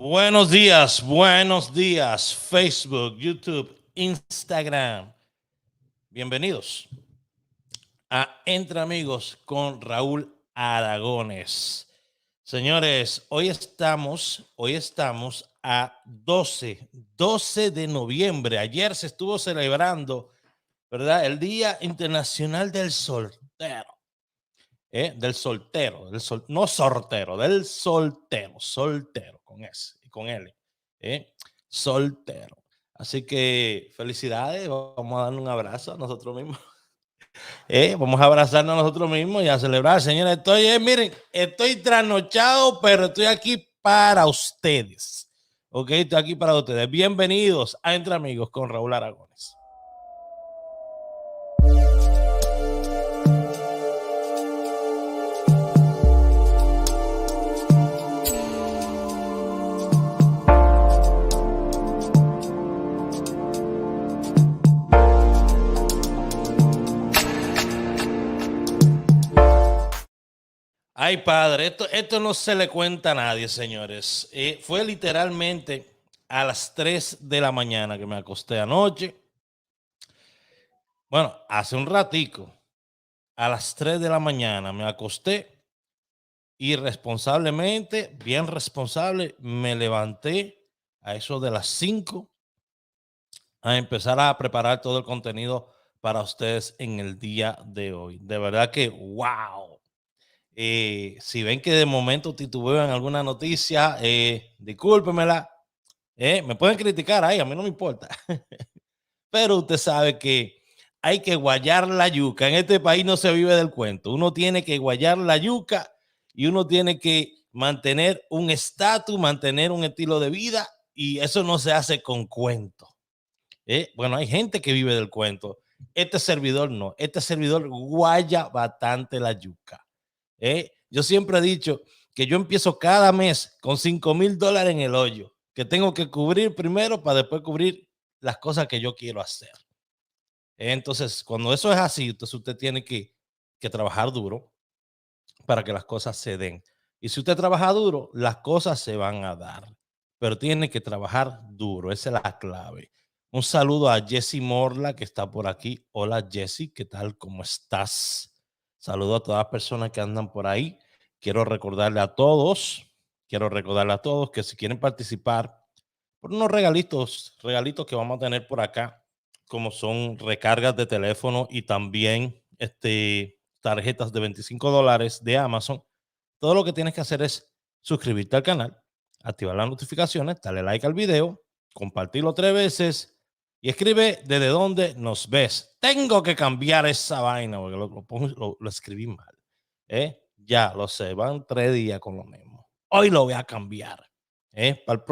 buenos días, Facebook, YouTube, Instagram. Bienvenidos a Entre Amigos con Raúl Aragones. Señores, hoy estamos a 12 de noviembre. Ayer se estuvo celebrando, ¿verdad? El Día Internacional del Soltero. Del soltero, no sortero, del soltero, con S y con L, soltero. Así que felicidades, vamos a darle un abrazo a nosotros mismos, vamos a abrazarnos a nosotros mismos y a celebrar. Señores, miren, estoy trasnochado, pero estoy aquí para ustedes, ok, estoy aquí para ustedes. Bienvenidos a Entre Amigos con Raúl Aragones. Ay, padre, esto no se le cuenta a nadie, señores. Fue literalmente a las 3 de la mañana que me acosté anoche. Bueno, hace un ratico, a las 3 de la mañana me acosté y responsablemente, bien responsable, me levanté a eso de las 5 a empezar a preparar todo el contenido para ustedes en el día de hoy. De verdad que, wow. Si ven que de momento titubeo en alguna noticia, discúlpemela. Me pueden criticar ahí, a mí no me importa. Pero usted sabe que hay que guayar la yuca. En este país no se vive del cuento. Uno tiene que guayar la yuca y uno tiene que mantener un estatus, mantener un estilo de vida, y eso no se hace con cuento. Bueno, hay gente que vive del cuento. Este servidor no. Este servidor guaya bastante la yuca. Yo siempre he dicho que yo empiezo cada mes con $5,000 en el hoyo, que tengo que cubrir primero para después cubrir las cosas que yo quiero hacer. Entonces, cuando eso es así, entonces usted tiene que trabajar duro para que las cosas se den. Y si usted trabaja duro, las cosas se van a dar. Pero tiene que trabajar duro, esa es la clave. Un saludo a Jessy Morla, que está por aquí. Hola Jessy, ¿qué tal? ¿Cómo estás? Saludo a todas las personas que andan por ahí. Quiero recordarle a todos que si quieren participar por unos regalitos que vamos a tener por acá, como son recargas de teléfono y también tarjetas de $25 de Amazon. Todo lo que tienes que hacer es suscribirte al canal, activar las notificaciones, darle like al video, compartirlo 3 veces y escribe desde dónde nos ves. Tengo que cambiar esa vaina porque lo escribí mal. Ya lo sé, van 3 días con lo mismo. Hoy lo voy a cambiar. Para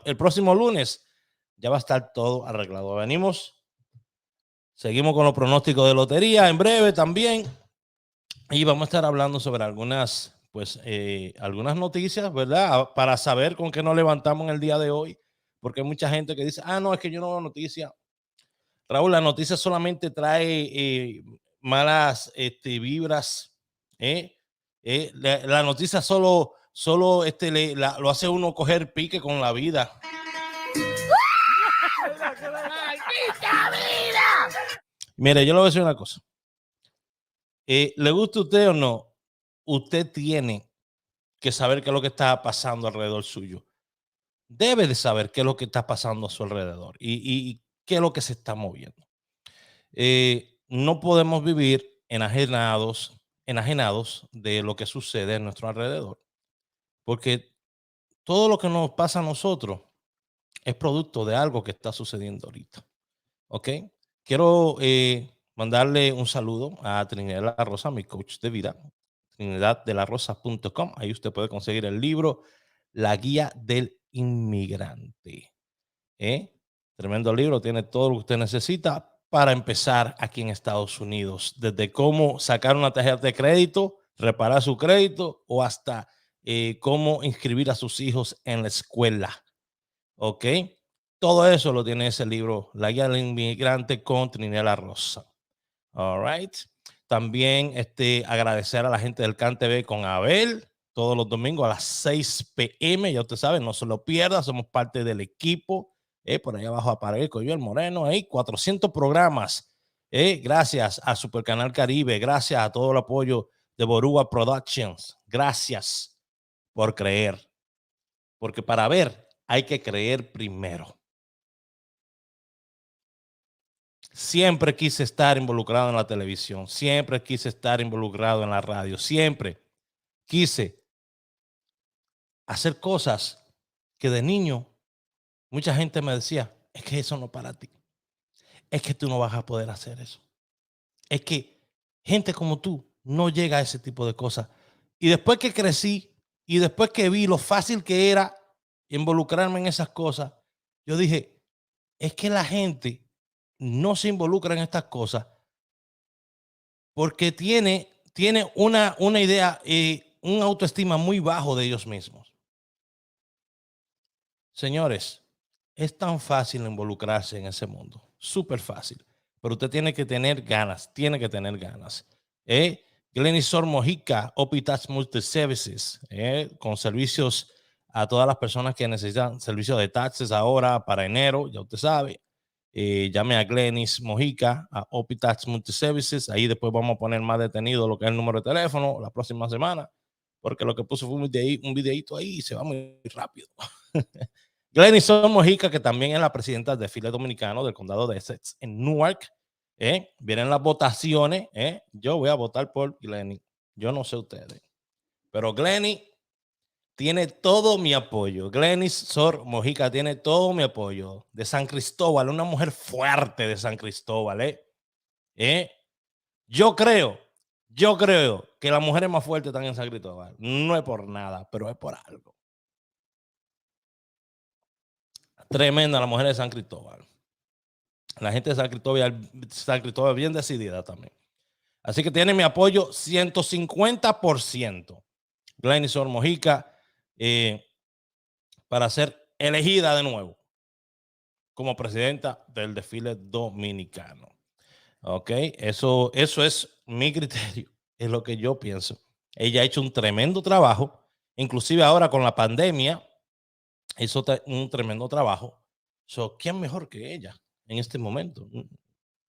el próximo lunes ya va a estar todo arreglado. Seguimos con los pronósticos de lotería en breve también. Y vamos a estar hablando sobre algunas noticias, ¿verdad? Para saber con qué nos levantamos en el día de hoy. Porque hay mucha gente que dice, no, es que yo no veo noticia. Raúl, la noticia solamente trae malas vibras. La noticia solo lo hace uno coger pique con la vida. Mire, yo le voy a decir una cosa. ¿Le gusta a usted o no? Usted tiene que saber qué es lo que está pasando alrededor suyo. Debe de saber qué es lo que está pasando a su alrededor y qué es lo que se está moviendo. No podemos vivir enajenados de lo que sucede a nuestro alrededor, porque todo lo que nos pasa a nosotros es producto de algo que está sucediendo ahorita. ¿Ok? Quiero mandarle un saludo a Trinidad de la Rosa, mi coach de vida, trinidaddelarosa.com. Ahí usted puede conseguir el libro La Guía del Inmigrante. Tremendo libro, tiene todo lo que usted necesita para empezar aquí en Estados Unidos, desde cómo sacar una tarjeta de crédito, reparar su crédito o hasta cómo inscribir a sus hijos en la escuela. ¿Ok? Todo eso lo tiene ese libro, La Guía del Inmigrante con Trinidad de la Rosa. All right. También agradecer a la gente del CanTV con Abel, todos los domingos a las 6 p.m. Ya usted sabe, no se lo pierda, somos parte del equipo. Por ahí abajo aparece Coyol Moreno, 400 programas. Gracias a Super Canal Caribe, gracias a todo el apoyo de Borúa Productions. Gracias por creer, porque para ver hay que creer primero. Siempre quise estar involucrado en la televisión, siempre quise estar involucrado en la radio, siempre quise hacer cosas que de niño mucha gente me decía, es que eso no es para ti, es que tú no vas a poder hacer eso, es que gente como tú no llega a ese tipo de cosas. Y después que crecí y después que vi lo fácil que era involucrarme en esas cosas, yo dije, es que la gente no se involucra en estas cosas porque tiene una idea y un autoestima muy bajo de ellos mismos. Señores, es tan fácil involucrarse en ese mundo, súper fácil, pero usted tiene que tener ganas, Glenisor Mojica, Opitas Multiservices, con servicios a todas las personas que necesitan servicios de taxes ahora para enero, ya usted sabe. Llame a Glenis Mojica, a Opitax Multiservices. Ahí después vamos a poner más detenido lo que es el número de teléfono la próxima semana, porque lo que puso fue un videito ahí y se va muy rápido. Glenis Mojica, que también es la presidenta del desfile dominicano del condado de Essex en Newark. Vienen las votaciones. Yo voy a votar por Glenis. Yo no sé ustedes, pero Glenis tiene todo mi apoyo. Glenis Sor Mojica tiene todo mi apoyo. De San Cristóbal, una mujer fuerte de San Cristóbal. Yo creo que las mujeres más fuertes están en San Cristóbal. No es por nada, pero es por algo. Tremenda la mujer de San Cristóbal. La gente de San Cristóbal bien decidida también. Así que tiene mi apoyo 150%. Glenis Sor Mojica, para ser elegida de nuevo como presidenta del desfile dominicano. Ok, eso es mi criterio, es lo que yo pienso. Ella ha hecho un tremendo trabajo, inclusive ahora con la pandemia, hizo un tremendo trabajo. ¿Quién mejor que ella en este momento?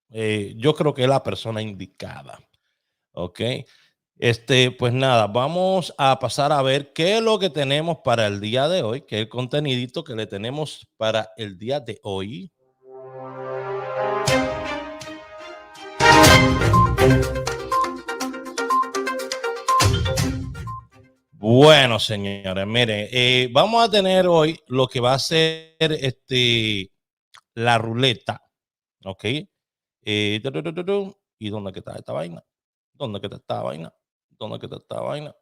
Yo creo que es la persona indicada. Ok, pues nada, vamos a pasar a ver qué es lo que tenemos para el día de hoy, qué es el contenidito que le tenemos para el día de hoy. Bueno, señores, miren, vamos a tener hoy lo que va a ser la ruleta, ¿ok? ¿Y dónde que está esta vaina? ¿Dónde que está esta vaina? ¿Dónde que está esta vaina?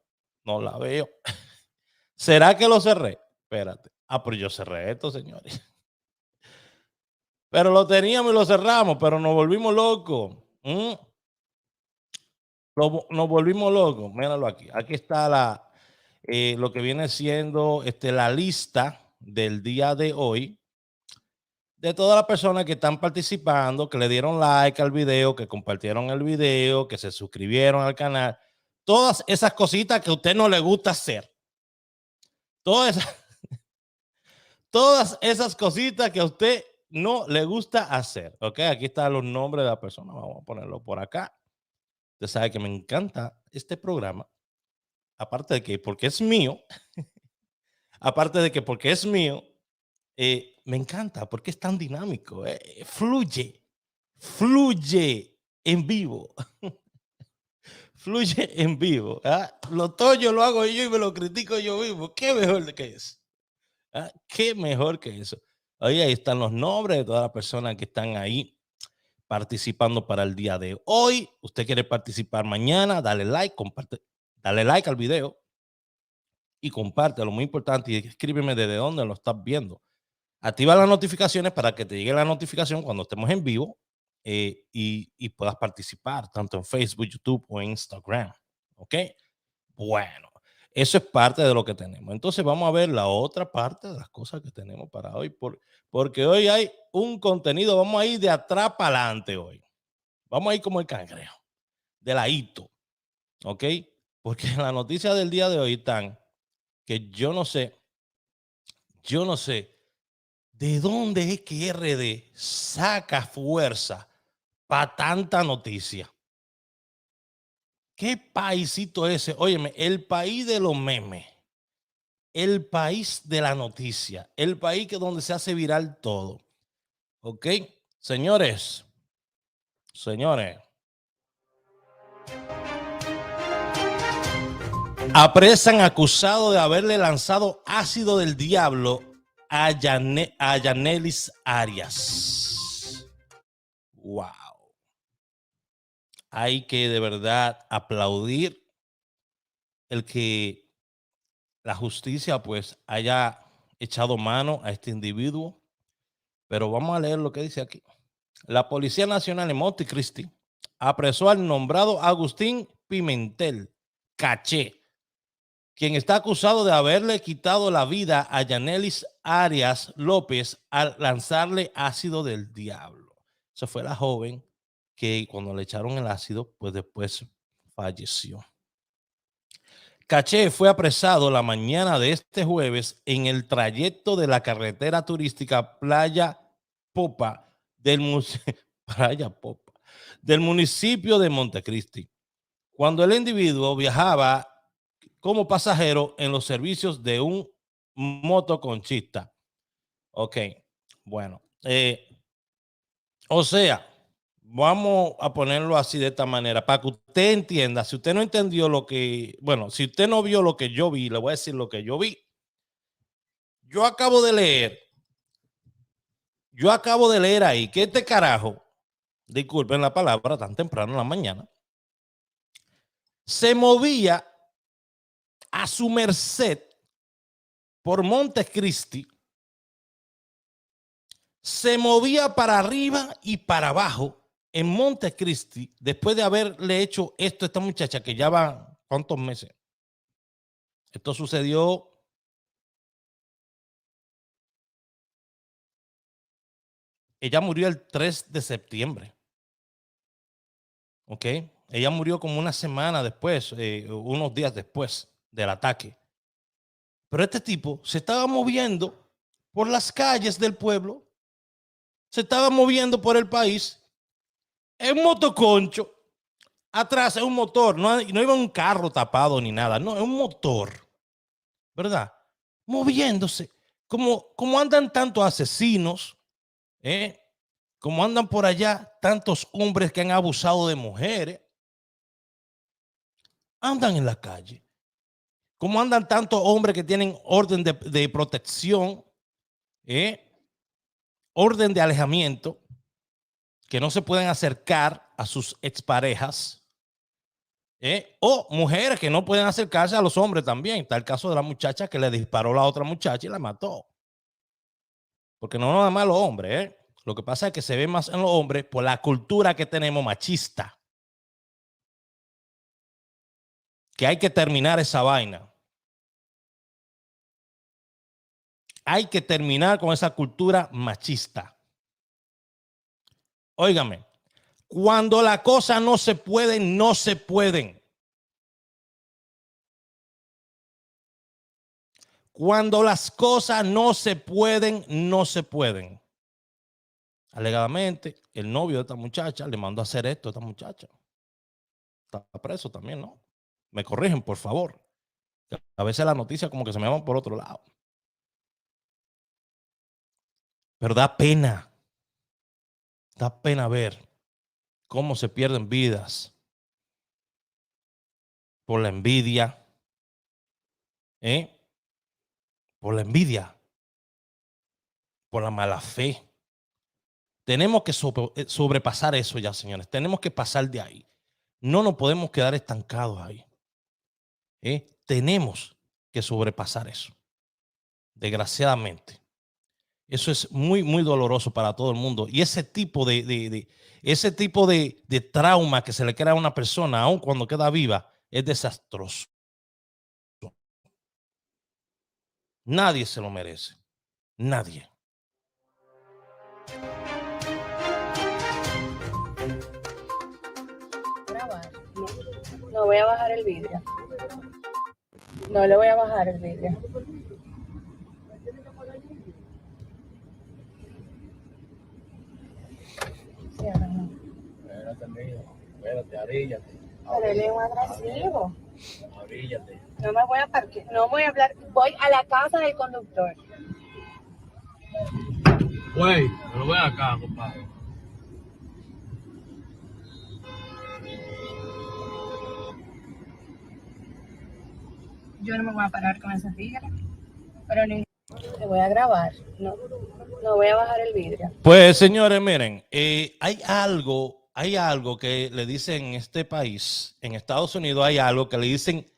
No la veo. ¿Será que lo cerré? Espérate. Pero yo cerré esto, señores. Pero lo teníamos y lo cerramos, pero nos volvimos locos. Nos volvimos locos. Míralo aquí. Aquí está lo que viene siendo la lista del día de hoy de todas las personas que están participando, que le dieron like al video, que compartieron el video, que se suscribieron al canal. Todas esas cositas que a usted no le gusta hacer. Todas esas cositas que a usted no le gusta hacer. Ok, aquí están los nombres de la persona. Vamos a ponerlo por acá. Usted sabe que me encanta este programa. Aparte de que porque es mío. Aparte de que porque es mío. Me encanta porque es tan dinámico. Fluye en vivo. Fluye en vivo. Lo toyo lo hago yo y me lo critico yo mismo. ¿Qué mejor que eso? ¿Qué mejor que eso? Ahí están los nombres de todas las personas que están ahí participando para el día de hoy. Usted quiere participar mañana, dale like, comparte, dale like al video y compártelo, muy importante, y escríbeme desde dónde lo estás viendo. Activa las notificaciones para que te llegue la notificación cuando estemos en vivo y puedas participar tanto en Facebook, YouTube o Instagram. ¿Ok? Bueno, eso es parte de lo que tenemos. Entonces vamos a ver la otra parte de las cosas que tenemos para hoy, porque hoy hay un contenido, vamos a ir de atrás para adelante hoy. Vamos a ir como el cangrejo, de ladito, ¿ok? Porque en la noticia del día de hoy están que yo no sé de dónde es que RD saca fuerza para tanta noticia. ¿Qué paísito ese? Óyeme, el país de los memes, el país de la noticia, el país que donde se hace viral todo. ¿Ok? Señores, apresan acusado de haberle lanzado ácido del diablo a Yanelis Arias. Wow. Hay que de verdad aplaudir el que la justicia pues haya echado mano a este individuo. Pero vamos a leer lo que dice aquí. La Policía Nacional en Montecristi apresó al nombrado Agustín Pimentel Caché, quien está acusado de haberle quitado la vida a Yanelis Arias López al lanzarle ácido del diablo. Esa fue la joven que cuando le echaron el ácido, pues después falleció. Caché fue apresado la mañana de este jueves en el trayecto de la carretera turística Playa Popa del municipio de Montecristi, cuando el individuo viajaba como pasajero en los servicios de un motoconchista. Ok, bueno, o sea, vamos a ponerlo así de esta manera, para que usted entienda. Si usted no entendió lo que, bueno, si usted no vio lo que yo vi, le voy a decir lo que yo vi. Yo acabo de leer ahí que este carajo, disculpen la palabra tan temprano en la mañana, se movía a su merced por Montecristi, se movía para arriba y para abajo en Montecristi después de haberle hecho esto a esta muchacha que ya va ¿cuántos meses? Esto sucedió ella murió el 3 de septiembre. ¿Ok? Ella murió como una semana después, unos días después del ataque. Pero este tipo se estaba moviendo por las calles del pueblo, se estaba moviendo por el país en motoconcho. Atrás es un motor, no iba un carro tapado ni nada, no, es un motor, ¿verdad? Moviéndose, como andan tantos asesinos, como andan por allá tantos hombres que han abusado de mujeres, andan en la calle, como andan tantos hombres que tienen orden de protección, orden de alejamiento, que no se pueden acercar a sus exparejas, o mujeres que no pueden acercarse a los hombres también. Está el caso de la muchacha que le disparó a la otra muchacha y la mató. Porque no nada más los hombres, lo que pasa es que se ve más en los hombres por la cultura que tenemos machista. Que hay que terminar esa vaina. Hay que terminar con esa cultura machista. Óigame, cuando las cosas no se pueden, no se pueden. Cuando las cosas no se pueden, no se pueden. Alegadamente, el novio de esta muchacha le mandó a hacer esto a esta muchacha. Está preso también, ¿no? Me corrigen, por favor. A veces las noticias como que se me van por otro lado. Pero da pena ver cómo se pierden vidas por la envidia, por la envidia, por la mala fe. Tenemos que sobrepasar eso ya, señores. Tenemos que pasar de ahí. No nos podemos quedar estancados ahí. Tenemos que sobrepasar eso. Desgraciadamente. Eso es muy, muy doloroso para todo el mundo. Y ese tipo de trauma que se le crea a una persona, aun cuando queda viva, es desastroso. Nadie se lo merece. Nadie. No voy a bajar el vídeo. No le voy a bajar el vídeo. Sí, ahora no. Espérate, mijo. Espérate, aríllate. Pero él es un agresivo. Aríllate. No me voy a parquear, no voy a hablar. Voy a la casa del conductor. Güey, pero ven acá, compadre. Yo no me voy a parar con ese tigre. Pero ni te voy a grabar. No, no voy a bajar el vidrio. Pues, señores, miren, hay algo que le dicen en este país, en Estados Unidos hay algo que le dicen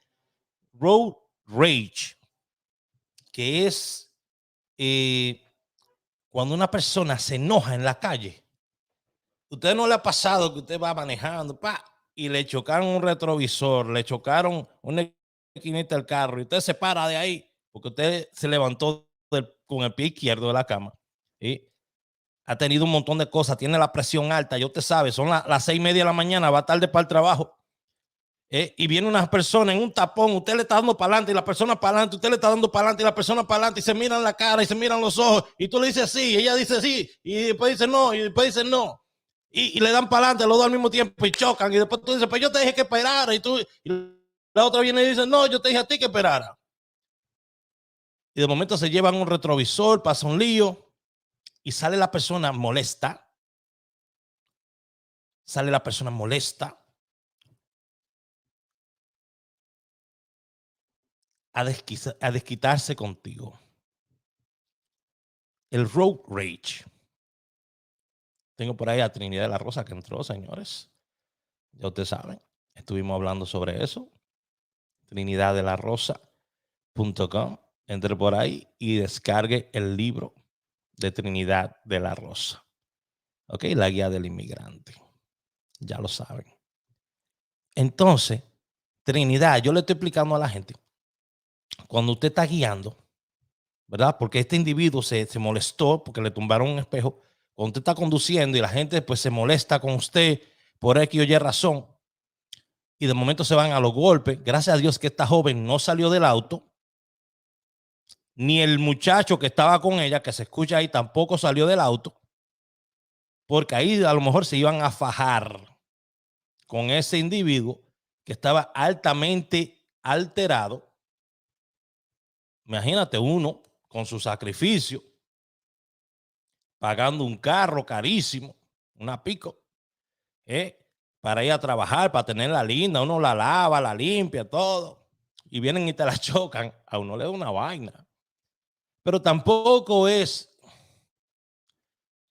road rage, que es cuando una persona se enoja en la calle. ¿Usted no le ha pasado que usted va manejando y le chocaron un retrovisor, le chocaron una esquinita del carro y usted se para de ahí porque usted se levantó con el pie izquierdo de la cama? ¿Sí? Ha tenido un montón de cosas, tiene la presión alta, ya usted sabe, son las 6:30 de la mañana, va tarde para el trabajo. Y viene una persona en un tapón, usted le está dando para adelante y la persona para adelante, usted le está dando para adelante y la persona para adelante y se miran la cara y se miran los ojos y tú le dices sí, y ella dice sí y después dice no y después dice no y le dan para adelante los dos al mismo tiempo y chocan y después tú dices pues yo te dije que esperara y la otra viene y dice no, yo te dije a ti que esperara. Y de momento se llevan un retrovisor, pasa un lío y sale la persona molesta, a desquitarse contigo. El road rage. Tengo por ahí a Trinidad de la Rosa que entró, señores. Ya ustedes saben, estuvimos hablando sobre eso. TrinidadDeLaRosa.com. Entre por ahí y descargue el libro de Trinidad de la Rosa. Ok, la guía del inmigrante. Ya lo saben. Entonces, Trinidad, yo le estoy explicando a la gente, cuando usted está guiando, ¿verdad? Porque este individuo se molestó porque le tumbaron un espejo. Cuando usted está conduciendo y la gente pues se molesta con usted por X o Y razón y de momento se van a los golpes, gracias a Dios que esta joven no salió del auto, ni el muchacho que estaba con ella, que se escucha ahí, tampoco salió del auto, porque ahí a lo mejor se iban a fajar con ese individuo que estaba altamente alterado. Imagínate uno con su sacrificio, pagando un carro carísimo, una pico, para ir a trabajar, para tenerla linda, uno la lava, la limpia, todo, y vienen y te la chocan, a uno le da una vaina. Pero tampoco es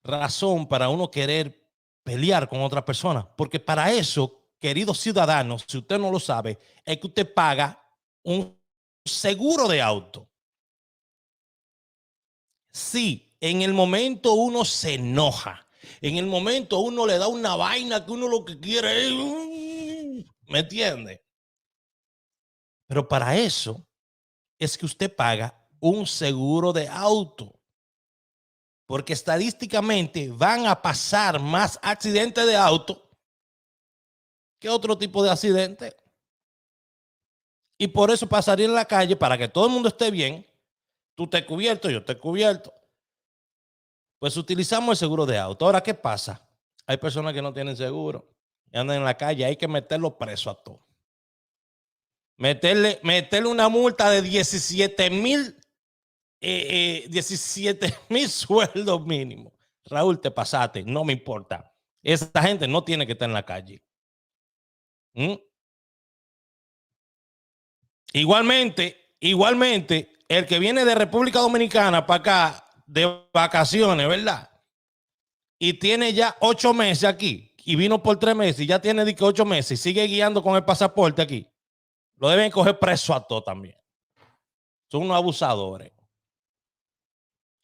razón para uno querer pelear con otra persona, porque para eso, queridos ciudadanos, si usted no lo sabe, es que usted paga un seguro de auto. Sí, en el momento uno se enoja, en el momento uno le da una vaina que uno lo que quiere es, ¿me entiende? Pero para eso es que usted paga un seguro de auto, porque estadísticamente van a pasar más accidentes de auto que otro tipo de accidente. Y por eso pasaría en la calle para que todo el mundo esté bien. Tú estés cubierto, yo esté cubierto. Pues utilizamos el seguro de auto. Ahora, ¿qué pasa? Hay personas que no tienen seguro y andan en la calle. Hay que meterlo preso a todos. Meterle una multa de 17,000 sueldos mínimos. Raúl, te pasaste, no me importa. Esta gente no tiene que estar en la calle. Igualmente, el que viene de República Dominicana para acá de vacaciones, ¿verdad? Y tiene ya 8 meses aquí y vino por 3 meses y ya tiene 8 meses y sigue guiando con el pasaporte aquí. Lo deben coger preso a todo también. Son unos abusadores.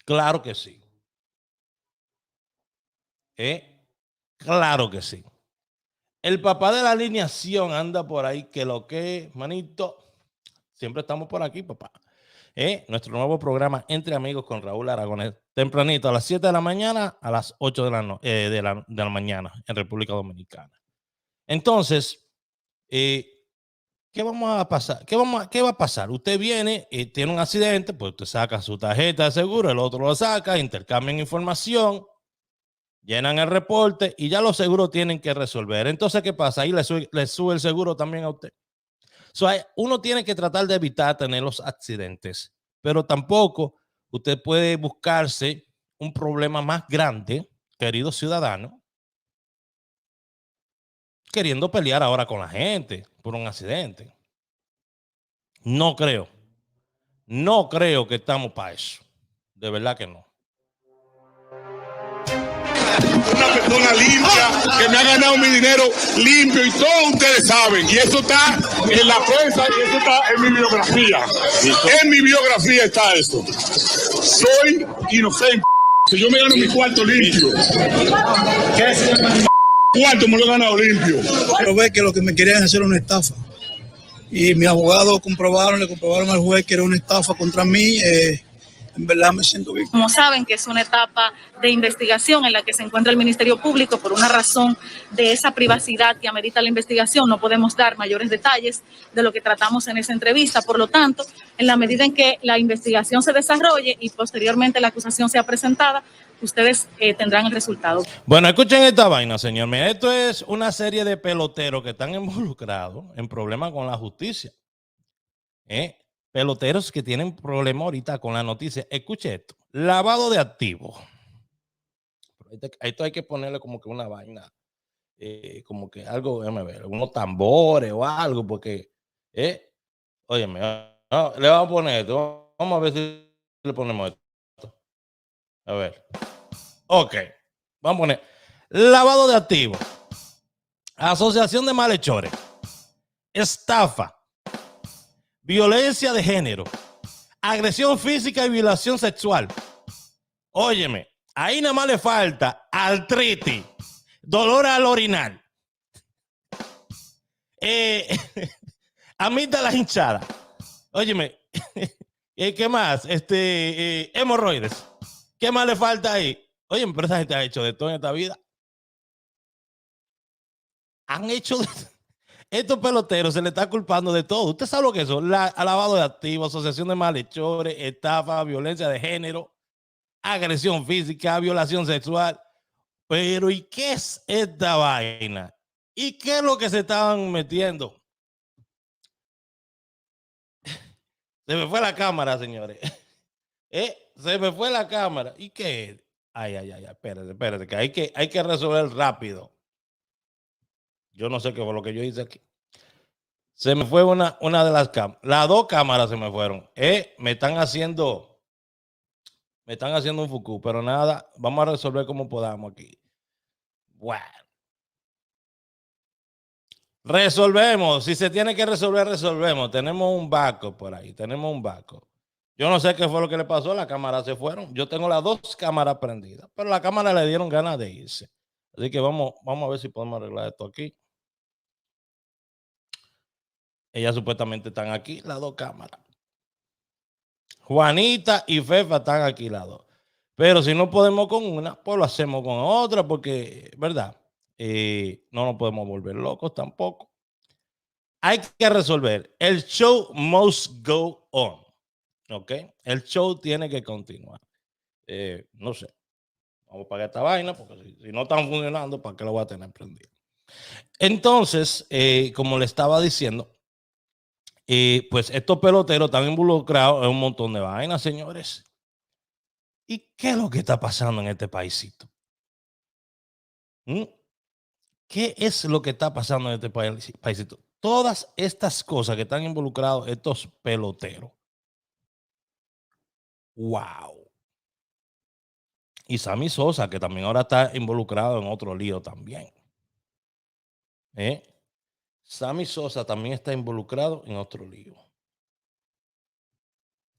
Claro que sí. Claro que sí. El papá de la alineación anda por ahí, que lo que, manito, siempre estamos por aquí, papá. Nuestro nuevo programa Entre Amigos con Raúl Aragonés, tempranito a las 7 de la mañana a las 8 de la mañana en República Dominicana. Entonces, ¿Qué vamos a pasar? ¿Qué va a pasar? Usted viene y tiene un accidente, pues usted saca su tarjeta de seguro, el otro lo saca, intercambian información, llenan el reporte y ya los seguros tienen que resolver. Entonces, ¿qué pasa? Ahí le sube el seguro también a usted. Uno tiene que tratar de evitar tener los accidentes, pero tampoco usted puede buscarse un problema más grande, querido ciudadano, queriendo pelear ahora con la gente por un accidente. No creo. No creo que estamos para eso. De verdad que no. Una persona limpia, que me ha ganado mi dinero limpio y todos ustedes saben. Y eso está en la prensa y eso está en mi biografía. En mi biografía está eso. Soy inocente. Yo me gano mi cuarto limpio. Cuarto me lo he ganado limpio. Pero ve que lo que me querían hacer era una estafa. Y mi abogado le comprobaron al juez que era una estafa contra mí. En verdad me siento bien. Como saben que es una etapa de investigación en la que se encuentra el Ministerio Público por una razón de esa privacidad que amerita la investigación, no podemos dar mayores detalles de lo que tratamos en esa entrevista. Por lo tanto, en la medida en que la investigación se desarrolle y posteriormente la acusación sea presentada, ustedes tendrán el resultado. Bueno, escuchen esta vaina, señor. Mira, esto es una serie de peloteros que están involucrados en problemas con la justicia. Peloteros que tienen problemas ahorita con la noticia. Escuche esto. Lavado de activos. Esto hay que ponerle como que una vaina, como que algo, déjame ver, unos tambores o algo, porque, óyeme, no, le vamos a poner esto. Vamos a ver si le ponemos esto. A ver. Ok. Vamos a poner lavado de activos, asociación de malhechores, estafa, violencia de género, agresión física y violación sexual. Óyeme, ahí nada más le falta artritis, dolor al orinar, amígdalas hinchadas. Óyeme, ¿qué más? Hemorroides. ¿Qué más le falta ahí? Óyeme, pero esa gente ha hecho de todo en esta vida. Han hecho de... Estos peloteros se le está culpando de todo. Usted sabe lo que es eso. Lavado de activos, asociación de malhechores, estafa, violencia de género, agresión física, violación sexual. Pero ¿y qué es esta vaina? ¿Y qué es lo que se estaban metiendo? Se me fue la cámara, señores. Se me fue la cámara. ¿Y qué? Ay, espérate, que hay que resolver rápido. Yo no sé qué fue lo que yo hice aquí. Se me fue una de las cámaras. Las dos cámaras se me fueron. Me están haciendo un fuku, pero nada, vamos a resolver como podamos aquí. Bueno. Resolvemos. Si se tiene que resolver, resolvemos. Tenemos un backup por ahí. Tenemos un backup. Yo no sé qué fue lo que le pasó. Las cámaras se fueron. Yo tengo las dos cámaras prendidas, pero la cámara le dieron ganas de irse. Así que vamos a ver si podemos arreglar esto aquí. Ellas supuestamente están aquí, las dos cámaras. Juanita y Fefa están aquí las dos. Pero si no podemos con una, pues lo hacemos con otra, porque, ¿verdad? No nos podemos volver locos tampoco. Hay que resolver. El show must go on. ¿Ok? El show tiene que continuar. No sé. Vamos a pagar esta vaina, porque si no están funcionando, ¿para qué lo voy a tener prendido? Entonces, como le estaba diciendo, pues estos peloteros están involucrados en un montón de vainas, señores. ¿Y qué es lo que está pasando en este paísito? ¿Qué es lo que está pasando en este paísito? Todas estas cosas que están involucrados estos peloteros. ¡Wow! Y Sammy Sosa, que también ahora está involucrado en otro lío también. Sammy Sosa también está involucrado en otro lío.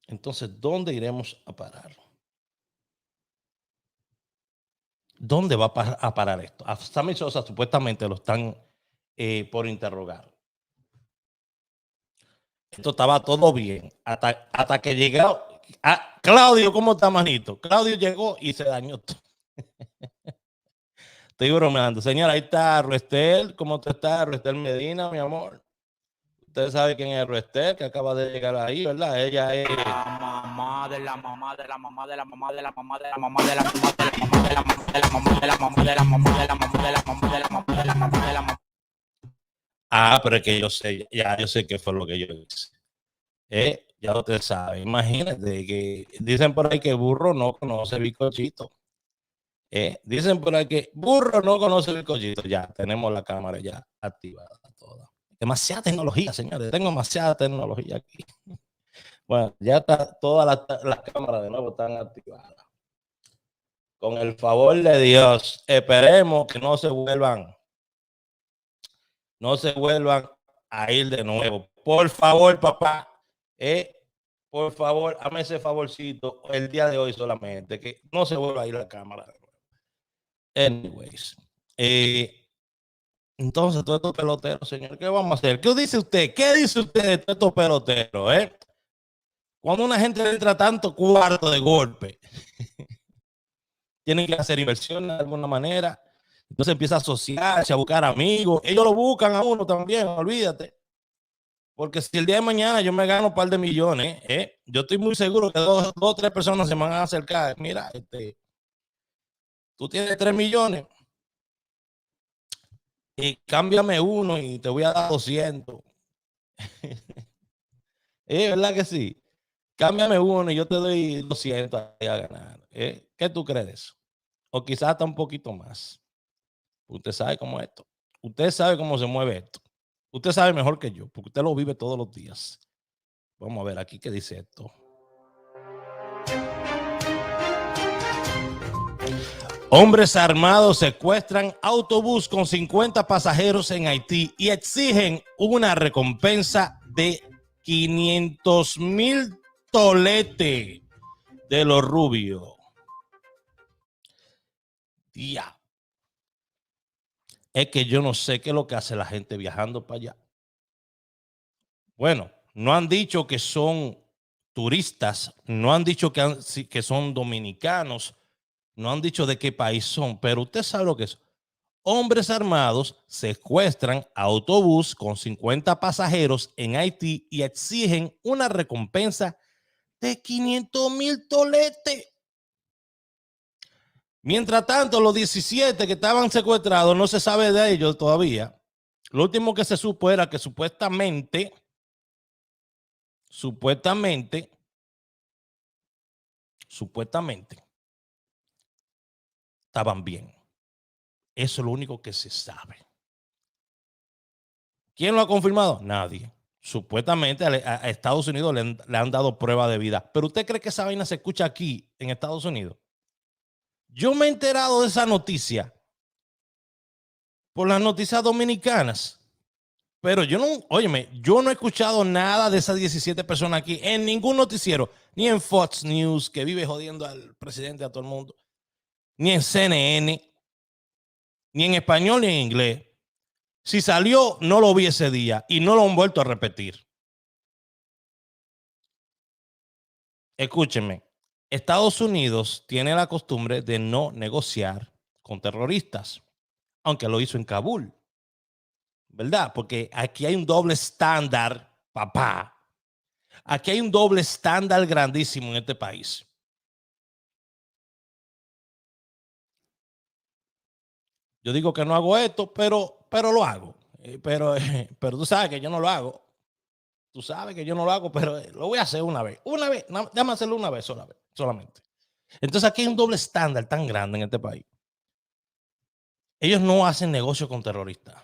Entonces, ¿dónde iremos a parar? ¿Dónde va a parar esto? A Sammy Sosa supuestamente lo están por interrogar. Esto estaba todo bien hasta que llegó. Claudio, ¿cómo está, manito? Claudio llegó y se dañó todo. Estoy bromeando. Señora, ahí está Ruestel. ¿Cómo tú estás, Ruestel Medina, mi amor? Usted sabe quién es Ruester, que acaba de llegar ahí, ¿verdad? Ella es La mamá de la mamá de la mamá de la mamá de la mamá de la mamá de la mamá de la mamá de la mamá de la mamá de la mamá de la mamá de la mamá de la mamá de la mamá de la mamá de la mamá. Ah, pero es que yo sé, ya yo sé qué fue lo que yo hice. Ya usted sabe, imagínate que dicen por ahí que burro no conoce bizcochito. Dicen por ahí que burro no conoce bizcochito. Ya tenemos la cámara ya activada toda. Demasiada tecnología, señores. Tengo demasiada tecnología aquí. Bueno, ya está, todas las cámaras de nuevo están activadas. Con el favor de Dios, esperemos que no se vuelvan a ir de nuevo. Por favor, papá, por favor, hazme ese favorcito el día de hoy solamente, que no se vuelva a ir la cámara de nuevo. Anyways, entonces, todos estos peloteros, señor, ¿qué vamos a hacer? ¿Qué dice usted? ¿Qué dice usted de todos estos peloteros? Cuando una gente entra tanto cuarto de golpe, tienen que hacer inversiones de alguna manera. Entonces empieza a asociarse, a buscar amigos. Ellos lo buscan a uno también, olvídate. Porque si el día de mañana yo me gano un par de millones, yo estoy muy seguro que dos o tres personas se me van a acercar. Mira, tú tienes 3 millones y cámbiame uno y te voy a dar 200. ¿Verdad que sí? Cámbiame uno y yo te doy 200 a ganar. ¿Qué tú crees? O quizás hasta un poquito más. Usted sabe cómo es esto. Usted sabe cómo se mueve esto. Usted sabe mejor que yo, porque usted lo vive todos los días. Vamos a ver aquí qué dice esto. Hombres armados secuestran autobús con 50 pasajeros en Haití y exigen una recompensa de 500,000 toletes de los rubios. Ya. Es que yo no sé qué es lo que hace la gente viajando para allá. Bueno, no han dicho que son turistas, no han dicho que son dominicanos, no han dicho de qué país son, pero usted sabe lo que es. Hombres armados secuestran autobús con 50 pasajeros en Haití y exigen una recompensa de 500,000 toletes. Mientras tanto, los 17 que estaban secuestrados no se sabe de ellos todavía. Lo último que se supo era que supuestamente estaban bien. Eso es lo único que se sabe. ¿Quién lo ha confirmado? Nadie. Supuestamente a Estados Unidos le han dado prueba de vida. ¿Pero usted cree que esa vaina se escucha aquí en Estados Unidos? Yo me he enterado de esa noticia por las noticias dominicanas. Pero yo no he escuchado nada de esas 17 personas aquí en ningún noticiero, ni en Fox News, que vive jodiendo al presidente, a todo el mundo, ni en CNN, ni en español ni en inglés. Si salió, no lo vi ese día y no lo han vuelto a repetir. Escúchenme, Estados Unidos tiene la costumbre de no negociar con terroristas, aunque lo hizo en Kabul. ¿Verdad? Porque aquí hay un doble estándar, papá. Aquí hay un doble estándar grandísimo en este país. Yo digo que no hago esto, pero lo hago. Pero tú sabes que yo no lo hago. Tú sabes que yo no lo hago, pero lo voy a hacer una vez. Una vez, déjame hacerlo una vez solamente. Entonces aquí hay un doble estándar tan grande en este país. Ellos no hacen negocio con terroristas.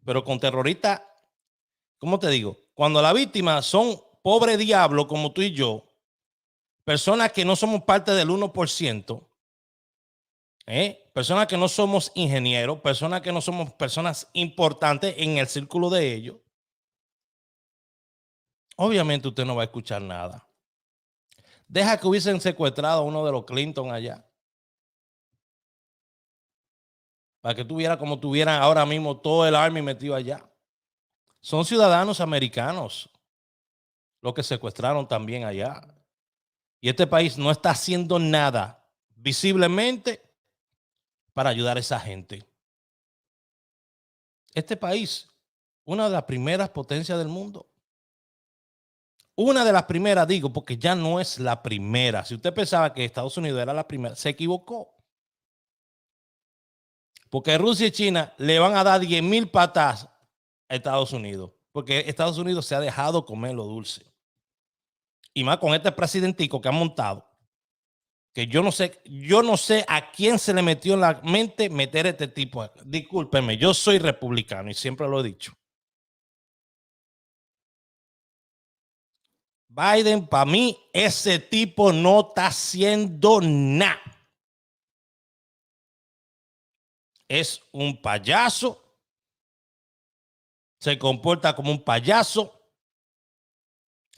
Pero con terroristas, ¿cómo te digo? Cuando la víctima son pobres diablos como tú y yo, personas que no somos parte del 1%, personas que no somos ingenieros, personas que no somos personas importantes en el círculo de ellos, obviamente usted no va a escuchar nada. Deja que hubiesen secuestrado a uno de los Clinton allá. Para que tuviera como tuvieran ahora mismo todo el Army metido allá. Son ciudadanos americanos los que secuestraron también allá. Y este país no está haciendo nada visiblemente para ayudar a esa gente. Este país una de las primeras potencias del mundo. Una de las primeras, digo, porque ya no es la primera. Si usted pensaba que Estados Unidos era la primera, se equivocó. Porque Rusia y China le van a dar 10,000 patas a Estados Unidos. Porque Estados Unidos se ha dejado comer lo dulce. Y más con este presidentico que ha montado. Que yo no sé a quién se le metió en la mente meter este tipo. Discúlpenme, yo soy republicano y siempre lo he dicho. Biden, para mí, ese tipo no está haciendo nada. Es un payaso. Se comporta como un payaso.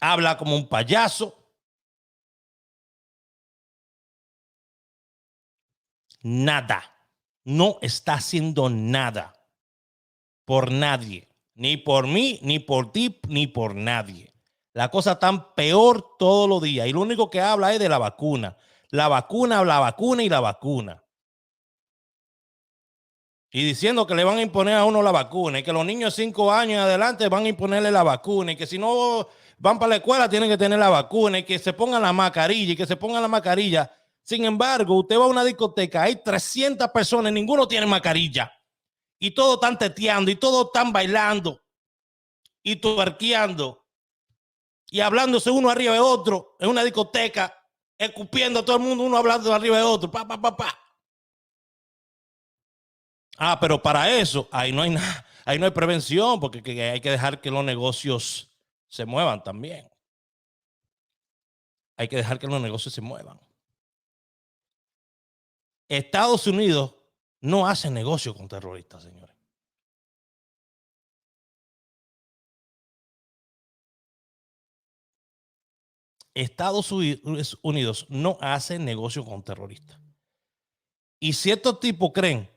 Habla como un payaso. Nada. No está haciendo nada. Por nadie. Ni por mí, ni por ti, ni por nadie. La cosa está peor todos los días. Y lo único que habla es de la vacuna. La vacuna, la vacuna y la vacuna. Y diciendo que le van a imponer a uno la vacuna. Y que los niños de 5 años en adelante van a imponerle la vacuna. Y que si no van para la escuela tienen que tener la vacuna. Y que se pongan la mascarilla. Y que se pongan la mascarilla. Sin embargo, usted va a una discoteca. Hay 300 personas. Ninguno tiene mascarilla. Y todos están teteando. Y todos están bailando. Y tuerqueando. Y hablándose uno arriba de otro en una discoteca, escupiendo a todo el mundo, uno hablando arriba de otro. Pa, pa, pa, pa. Ah, pero para eso, ahí no hay nada, ahí no hay prevención, porque hay que dejar que los negocios se muevan también. Hay que dejar que los negocios se muevan. Estados Unidos no hace negocio con terroristas, señores. Estados Unidos no hace negocio con terroristas. Y si estos tipos creen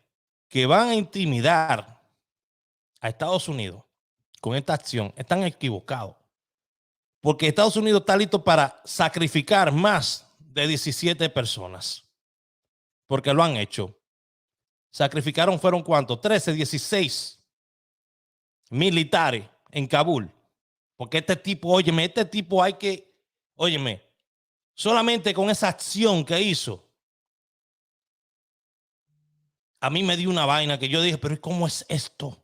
que van a intimidar a Estados Unidos con esta acción, están equivocados. Porque Estados Unidos está listo para sacrificar más de 17 personas. Porque lo han hecho. Sacrificaron, fueron ¿cuántos? 13, 16 militares en Kabul. Porque este tipo, óyeme, este tipo hay que... Óyeme, solamente con esa acción que hizo, a mí me dio una vaina que yo dije, pero ¿cómo es esto?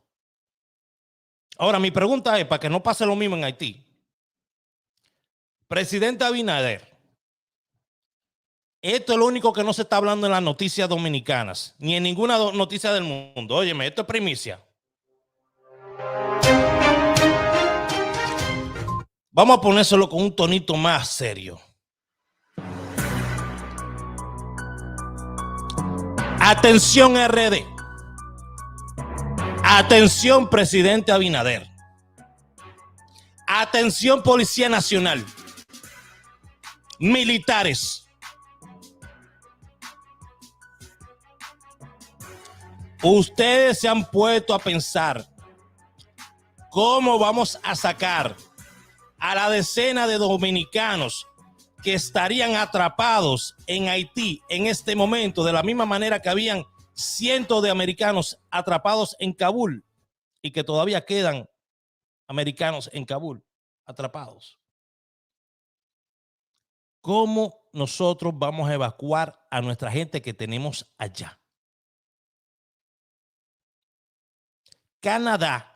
Ahora, mi pregunta es, para que no pase lo mismo en Haití. Presidente Abinader, esto es lo único que no se está hablando en las noticias dominicanas, ni en ninguna noticia del mundo. Óyeme, esto es primicia. Vamos a ponérselo con un tonito más serio. Atención RD. Atención presidente Abinader. Atención Policía Nacional. Militares. Ustedes se han puesto a pensar cómo vamos a sacar a la decena de dominicanos que estarían atrapados en Haití en este momento, de la misma manera que habían cientos de americanos atrapados en Kabul y que todavía quedan americanos en Kabul atrapados. ¿Cómo nosotros vamos a evacuar a nuestra gente que tenemos allá? Canadá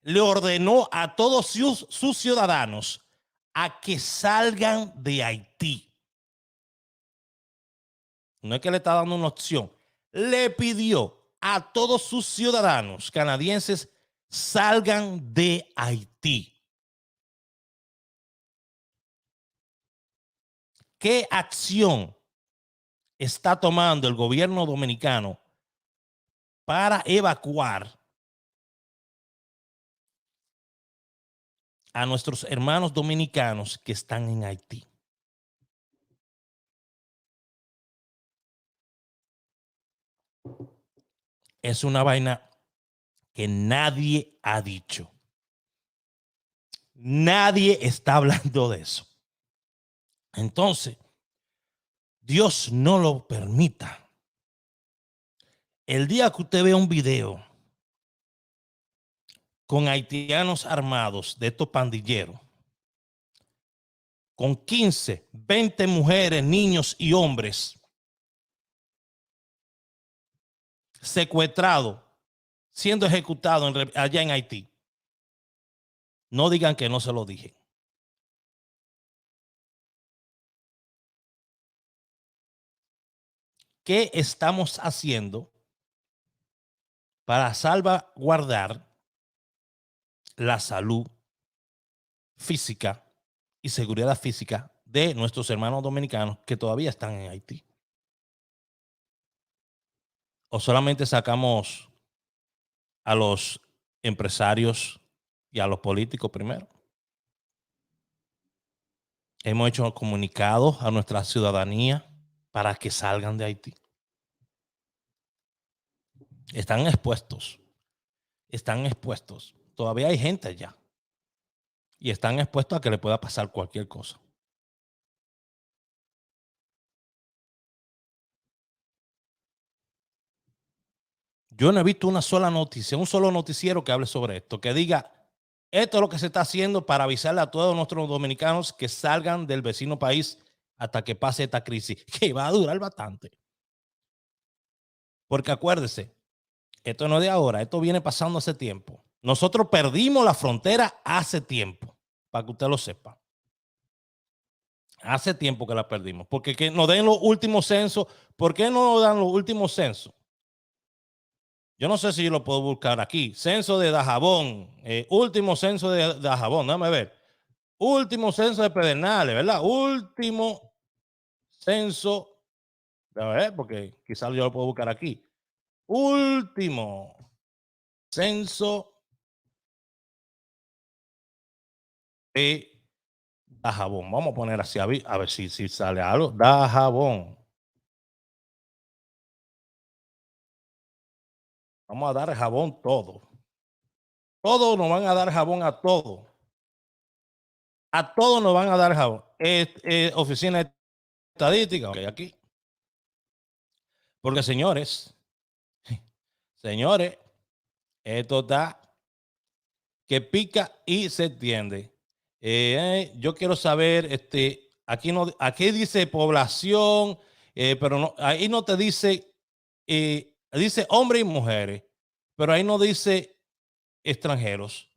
le ordenó a todos sus ciudadanos a que salgan de Haití. No es que le está dando una opción. Le pidió a todos sus ciudadanos canadienses salgan de Haití. ¿Qué acción está tomando el gobierno dominicano para evacuar a nuestros hermanos dominicanos que están en Haití? Es una vaina que nadie ha dicho. Nadie está hablando de eso. Entonces, Dios no lo permita. El día que usted vea un video con haitianos armados de estos pandilleros, con 15, 20 mujeres, niños y hombres secuestrados, siendo ejecutados allá en Haití. No digan que no se lo dije. ¿Qué estamos haciendo para salvaguardar la salud física y seguridad física de nuestros hermanos dominicanos que todavía están en Haití? ¿O solamente sacamos a los empresarios y a los políticos primero? Hemos hecho comunicados a nuestra ciudadanía para que salgan de Haití. Están expuestos. Están expuestos. Todavía hay gente allá. Y están expuestos a que le pueda pasar cualquier cosa. Yo no he visto una sola noticia, un solo noticiero que hable sobre esto, que diga, esto es lo que se está haciendo para avisarle a todos nuestros dominicanos que salgan del vecino país hasta que pase esta crisis, que va a durar bastante. Porque acuérdese, esto no es de ahora, esto viene pasando hace tiempo. Nosotros perdimos la frontera hace tiempo, para que usted lo sepa. Hace tiempo que la perdimos, porque que nos den los últimos censos. ¿Por qué no nos dan los últimos censos? Yo no sé si yo lo puedo buscar aquí. Censo de Dajabón. Último censo de Dajabón. Déjame ver. Último censo de Pedernales, ¿verdad? Último censo. Déjame ver, porque quizás yo lo puedo buscar aquí. Último censo de Dajabón. Vamos a poner así, a ver si sale algo. Dajabón. Vamos a dar jabón todo. Todos nos van a dar jabón a todos. A todos nos van a dar jabón. Oficina de estadística. Okay, aquí. Porque señores, esto está que pica y se entiende. Yo quiero saber, aquí dice población, pero no, ahí no te dice, dice hombres y mujeres, pero ahí no dice extranjeros.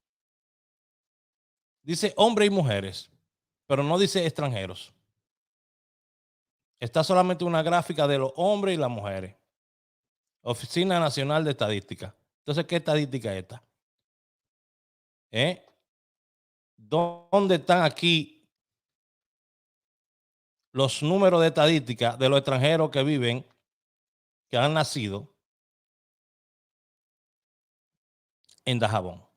Dice hombres y mujeres, pero no dice extranjeros. Está solamente una gráfica de los hombres y las mujeres. Oficina Nacional de Estadística. Entonces, ¿qué estadística es esta? ¿Dónde están aquí los números de estadística de los extranjeros que viven, que han nacido en Dajabón?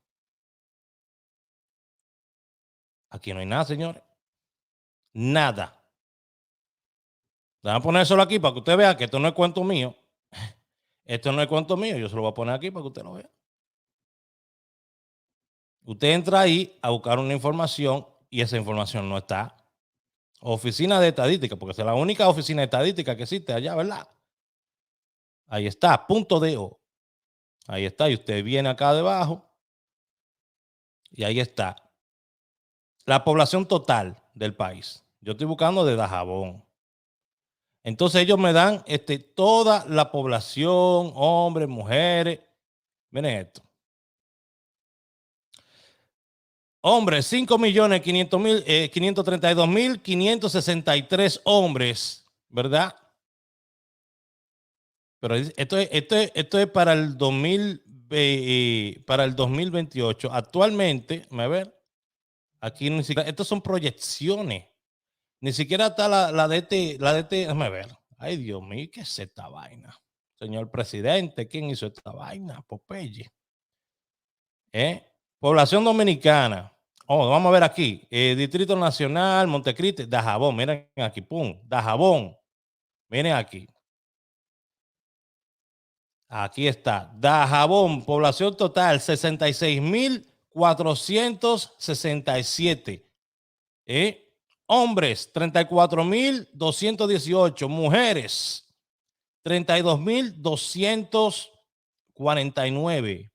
Aquí no hay nada, señores. Nada. Voy a poner solo aquí para que usted vea que esto no es cuento mío. Esto no es cuento mío. Yo se lo voy a poner aquí para que usted lo vea. Usted entra ahí a buscar una información y esa información no está. Oficina de estadística, porque es la única oficina de estadística que existe allá, ¿verdad? Ahí está, .do. Ahí está, y usted viene acá debajo y ahí está. La población total del país. Yo estoy buscando de Dajabón. Entonces ellos me dan toda la población, hombres, mujeres. Miren esto. Hombres, 5.532.563 hombres, ¿verdad? Pero esto es para el 2028. Actualmente, a ver, aquí ni siquiera, estas son proyecciones. Ni siquiera está la de déjame ver. Ay, Dios mío, ¿qué es esta vaina? Señor presidente, ¿quién hizo esta vaina? Popeye. Población dominicana. Vamos a ver aquí. Distrito Nacional, Montecristi, Dajabón. Miren aquí, pum. Dajabón. Miren aquí. Aquí está. Dajabón, población total, 66.467. Hombres, 34.218. Mujeres, 32.249.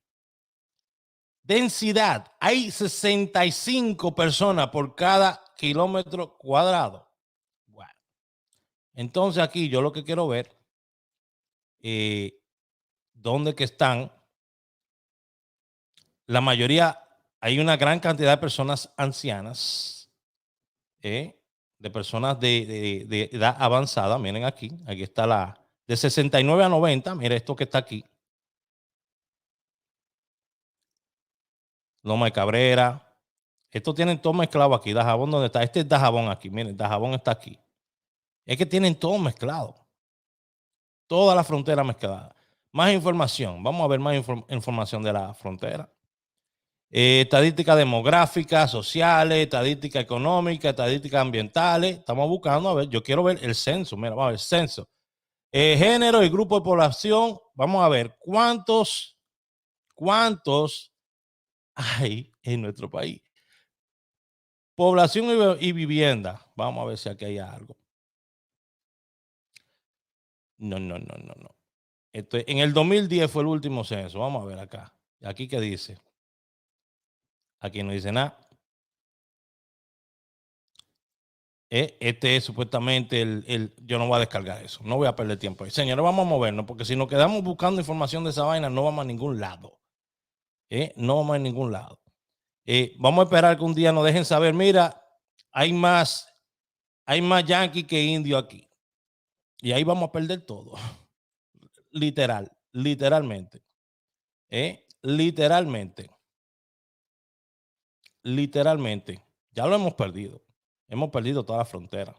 Densidad. Hay 65 personas por cada kilómetro cuadrado. Bueno. Entonces aquí yo lo que quiero ver, dónde que están. La mayoría, hay una gran cantidad de personas ancianas, de personas de edad avanzada. Miren aquí está la de 69 a 90. Mire esto que está aquí. Loma de Cabrera. Estos tienen todo mezclado aquí. Dajabón, ¿dónde está? Este es Dajabón aquí. Miren, Dajabón está aquí. Es que tienen todo mezclado. Toda la frontera mezclada. Más información. Vamos a ver más información de la frontera. Estadísticas demográficas, sociales, estadísticas económicas, estadísticas ambientales. Estamos buscando, a ver, yo quiero ver el censo. Mira, vamos a ver, censo. Género y grupo de población. Vamos a ver cuántos hay en nuestro país. Población y vivienda. Vamos a ver si aquí hay algo. No. En el 2010 fue el último censo. Vamos a ver acá. Aquí qué dice. Aquí no dice nada. Este es supuestamente yo no voy a descargar eso. No voy a perder tiempo ahí. Señores, vamos a movernos porque si nos quedamos buscando información de esa vaina no vamos a ningún lado. No vamos a ningún lado. Vamos a esperar que un día nos dejen saber, mira, hay más yanqui que indio aquí. Y ahí vamos a perder todo. Literalmente. Literalmente. Ya lo hemos perdido. Hemos perdido toda la frontera.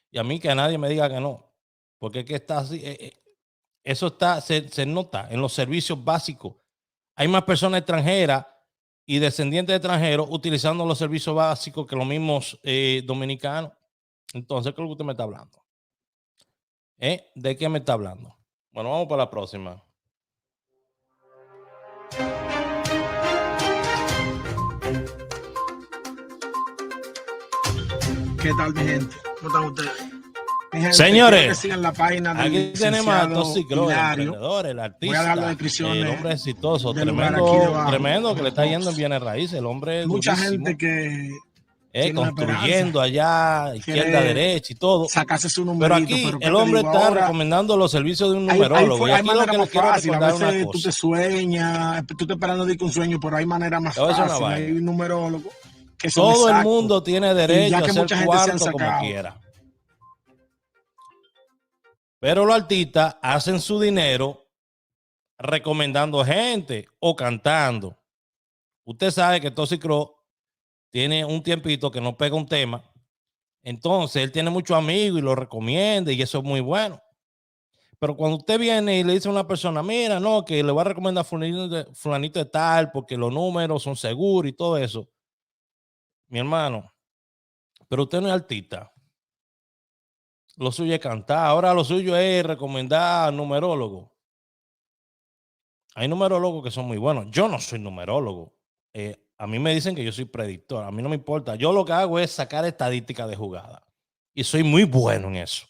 Y a mí que nadie me diga que no. Porque es que está así. Eso se nota en los servicios básicos. Hay más personas extranjeras y descendientes de extranjeros utilizando los servicios básicos que los mismos dominicanos. Entonces, ¿qué es lo que usted me está hablando? ¿De qué me está hablando? Bueno, vamos para la próxima. ¿Qué tal, mi gente? ¿Cómo están ustedes? Mi gente, señores, que sigan la página del aquí tenemos a Toxic Crow, el Hilario. emprendedor, el artista, Voy a dar las descripciones el hombre exitoso, del lugar aquí debajo. tremendo que le está yendo en bienes raíces. El hombre Mucha durísimo, gente que construyendo allá, izquierda, derecha y todo. Sacarse su numerito, pero aquí el hombre está recomendando los servicios de un numerólogo. Y aquí lo que le quiero recordar una cosa. Tú te sueñas, tú estás esperando de que un sueño, pero hay manera más fácil. Hay un numerólogo que todo el mundo tiene derecho a hacer cuarto como quiera. Pero los artistas hacen su dinero recomendando gente o cantando. Usted sabe que Toxic Crow tiene un tiempito que no pega un tema. Entonces él tiene muchos amigos y lo recomienda y eso es muy bueno. Pero cuando usted viene y le dice a una persona, mira, no, que le va a recomendar fulanito de tal porque los números son seguros y todo eso. Mi hermano, pero usted no es artista. Lo suyo es cantar. Ahora lo suyo es recomendar numerólogos. Hay numerólogos que son muy buenos. Yo no soy numerólogo. A mí me dicen que yo soy predictor. A mí no me importa. Yo lo que hago es sacar estadísticas de jugada. Y soy muy bueno en eso.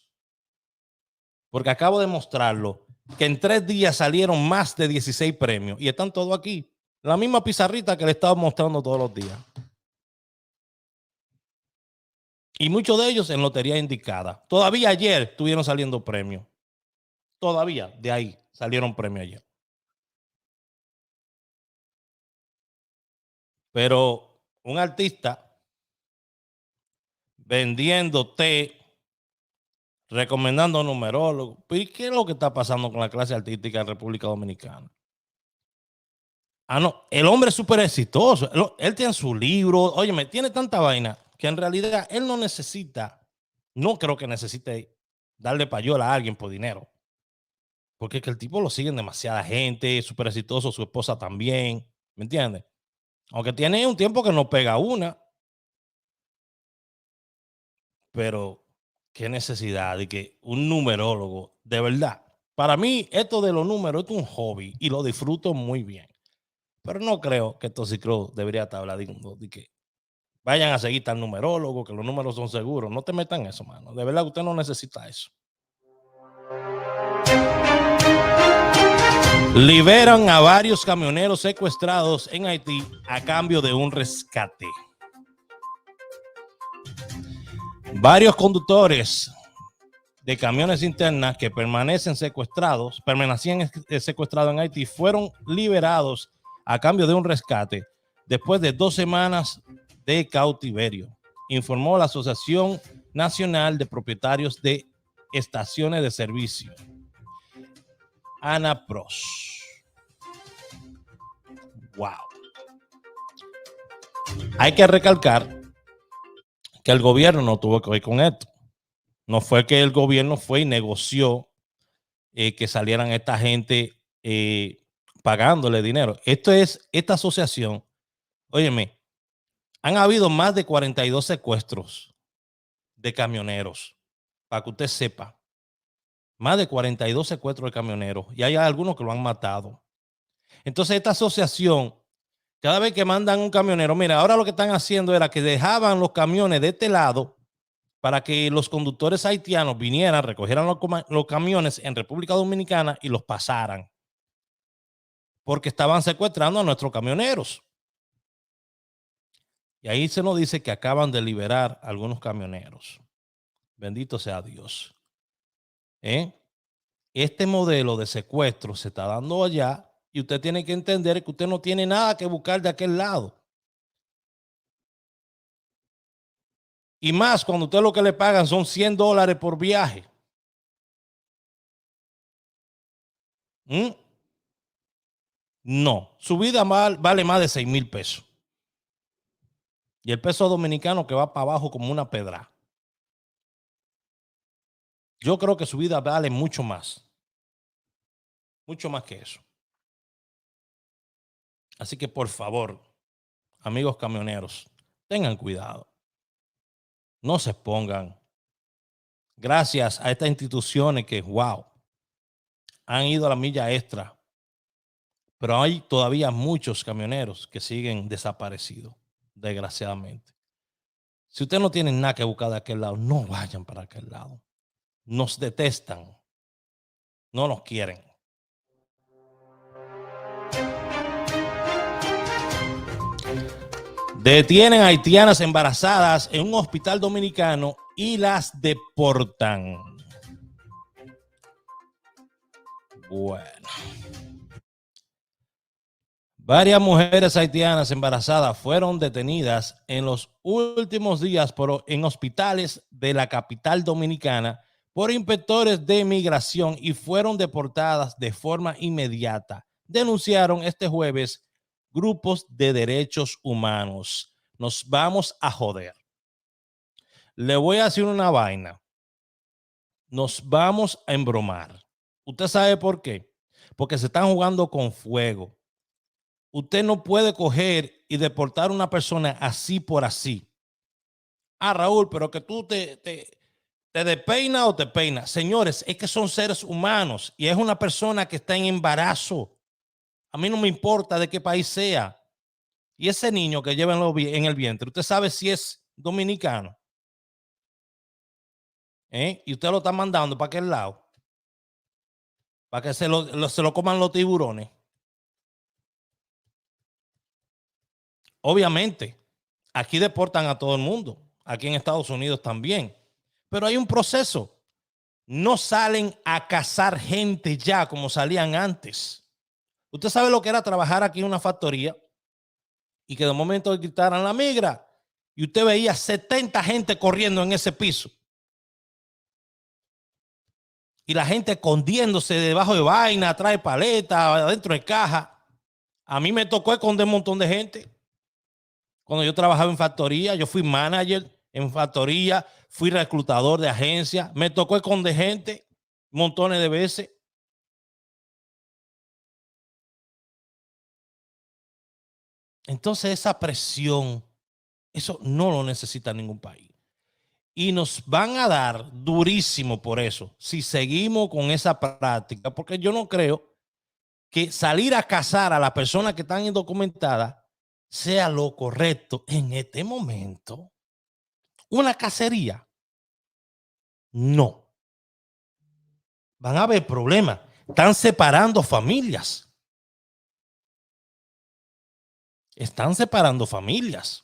Porque acabo de mostrarlo. Que en 3 días salieron más de 16 premios. Y están todos aquí. La misma pizarrita que le estaba mostrando todos los días. Y muchos de ellos en lotería indicada. Todavía ayer estuvieron saliendo premios. Todavía de ahí salieron premios ayer. Pero un artista vendiendo té, recomendando numerólogos. ¿Y qué es lo que está pasando con la clase artística en República Dominicana? Ah, no, el hombre es súper exitoso. Él tiene su libro. Óyeme, tiene tanta vaina que en realidad él no necesita, no creo que necesite darle payola a alguien por dinero. Porque es que el tipo lo siguen demasiada gente, súper exitoso, su esposa también. ¿Me entiendes? Aunque tiene un tiempo que no pega una. Pero qué necesidad de que un numerólogo, de verdad. Para mí, esto de los números es un hobby y lo disfruto muy bien. Pero no creo que Toxic Crow debería estar hablando de que vayan a seguir tal numerólogo, que los números son seguros. No te metan eso, mano. De verdad, usted no necesita eso. Liberan a varios camioneros secuestrados en Haití a cambio de un rescate. Varios conductores de camiones internas que permanecían secuestrados en Haití fueron liberados a cambio de un rescate después de 2 semanas de cautiverio, informó la Asociación Nacional de Propietarios de Estaciones de Servicio, ANAPROS. Wow. Hay que recalcar que el gobierno no tuvo que ver con esto. No fue que el gobierno fue y negoció que salieran esta gente pagándole dinero. Esta asociación, óyeme, han habido más de 42 secuestros de camioneros, para que usted sepa. Más de 42 secuestros de camioneros, y hay algunos que lo han matado. Entonces esta asociación, cada vez que mandan un camionero, mira, ahora lo que están haciendo era que dejaban los camiones de este lado para que los conductores haitianos vinieran, recogieran los camiones en República Dominicana y los pasaran, porque estaban secuestrando a nuestros camioneros. Y ahí se nos dice que acaban de liberar a algunos camioneros. Bendito sea Dios. Este modelo de secuestro se está dando allá y usted tiene que entender que usted no tiene nada que buscar de aquel lado. Y más cuando usted lo que le pagan son $100 por viaje. No, su vida vale más de 6,000 pesos. Y el peso dominicano que va para abajo como una pedra. Yo creo que su vida vale mucho más. Mucho más que eso. Así que por favor, amigos camioneros, tengan cuidado. No se expongan. Gracias a estas instituciones que, wow, han ido a la milla extra. Pero hay todavía muchos camioneros que siguen desaparecidos, desgraciadamente. Si usted no tiene nada que buscar de aquel lado, no vayan para aquel lado. Nos detestan. No nos quieren. Detienen a haitianas embarazadas en un hospital dominicano y las deportan. Bueno. Varias mujeres haitianas embarazadas fueron detenidas en los últimos días en hospitales de la capital dominicana por inspectores de migración y fueron deportadas de forma inmediata. Denunciaron este jueves grupos de derechos humanos. Nos vamos a joder. Le voy a decir una vaina. Nos vamos a embromar. ¿Usted sabe por qué? Porque se están jugando con fuego. Usted no puede coger y deportar a una persona así por así. Ah, Raúl, pero que tú te despeinas o te peinas. Señores, es que son seres humanos y es una persona que está en embarazo. A mí no me importa de qué país sea. Y ese niño que lleva en el vientre, usted sabe si es dominicano. Y usted lo está mandando para aquel lado. Para que se lo coman los tiburones. Obviamente, aquí deportan a todo el mundo. Aquí en Estados Unidos también. Pero hay un proceso. No salen a cazar gente ya como salían antes. Usted sabe lo que era trabajar aquí en una factoría y que de momento gritaran la migra y usted veía 70 gente corriendo en ese piso. Y la gente escondiéndose debajo de vaina, atrás de paleta, adentro de caja. A mí me tocó esconder un montón de gente. Cuando yo trabajaba en factoría, yo fui manager en factoría, fui reclutador de agencia. Me tocó esconder gente montones de veces. Entonces esa presión, eso no lo necesita ningún país. Y nos van a dar durísimo por eso, si seguimos con esa práctica, porque yo no creo que salir a cazar a las personas que están indocumentadas sea lo correcto en este momento. Una cacería. No. Van a haber problemas. Están separando familias. Están separando familias.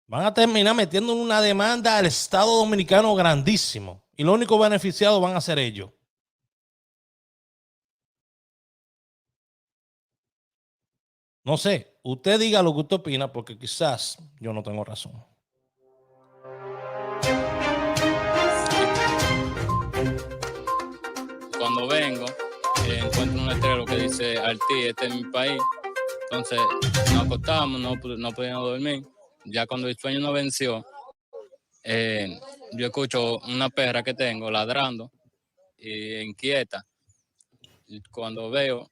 Van a terminar metiendo una demanda al Estado Dominicano grandísimo. Y los únicos beneficiados van a ser ellos. No sé, usted diga lo que usted opina, porque quizás yo no tengo razón. Cuando vengo, encuentro un letrero que dice Haití, este es mi país. Entonces nos acostamos, no podíamos dormir. Ya cuando el sueño nos venció, yo escucho una perra que tengo ladrando y inquieta. Y cuando veo,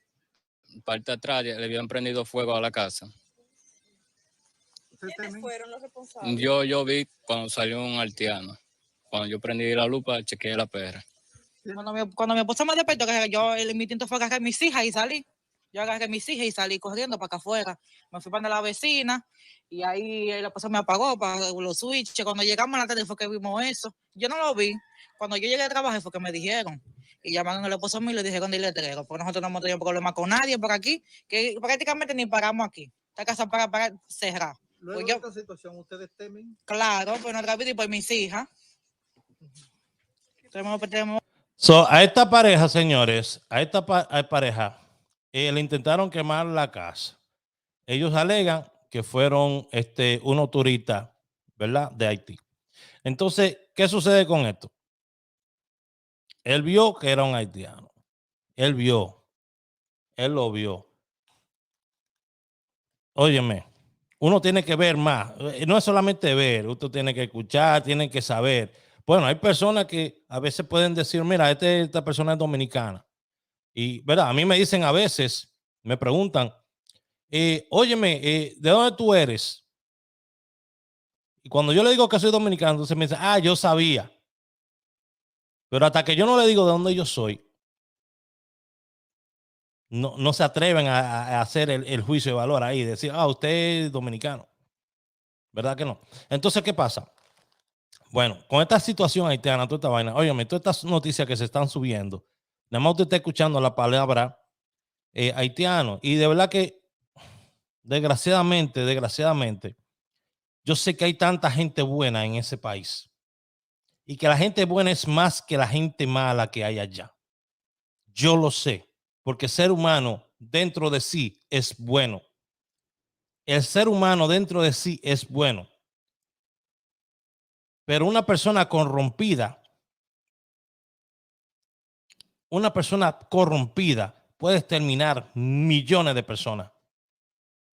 parte de atrás, le habían prendido fuego a la casa. ¿Quiénes fueron los responsables? Yo vi cuando salió un haitiano. Cuando yo prendí la lupa, chequeé la perra. Cuando mi esposa me despertó, mi instinto fue agarrar a mis hijas y salí. Yo agarré a mis hijas y salí corriendo para acá afuera. Me fui para la vecina y ahí la esposa me apagó para los switches. Cuando llegamos a la tarde fue que vimos eso. Yo no lo vi. Cuando yo llegué a trabajar fue que me dijeron. Y llamaron a la esposa mío y le dijeron del letrero. Porque nosotros no hemos tenido problema con nadie por aquí, que prácticamente ni paramos aquí. Esta casa para cerrar. Luego pues de esta situación, ¿ustedes temen? Claro, pues nuestra vida y por mis hijas. A esta pareja, señores, a esta pareja, le intentaron quemar la casa. Ellos alegan que fueron unos turistas, ¿verdad?, de Haití. Entonces, ¿qué sucede con esto? Él vio que era un haitiano. Él lo vio. Óyeme, uno tiene que ver más. No es solamente ver, usted tiene que escuchar, tiene que saber. Bueno, hay personas que a veces pueden decir, mira, esta persona es dominicana. Y, ¿verdad? A mí me dicen a veces, me preguntan, óyeme, ¿de dónde tú eres? Y cuando yo le digo que soy dominicano, entonces me dicen, yo sabía. Pero hasta que yo no le digo de dónde yo soy, no se atreven a hacer el juicio de valor ahí, decir, usted es dominicano. ¿Verdad que no? Entonces, ¿qué pasa? Bueno, con esta situación haitiana, toda esta vaina, óyeme, todas estas noticias que se están subiendo, nada más usted está escuchando la palabra haitiano. Y de verdad que, desgraciadamente, yo sé que hay tanta gente buena en ese país. Y que la gente buena es más que la gente mala que hay allá. Yo lo sé, porque el ser humano dentro de sí es bueno. El ser humano dentro de sí es bueno. Pero una persona corrompida puede exterminar millones de personas.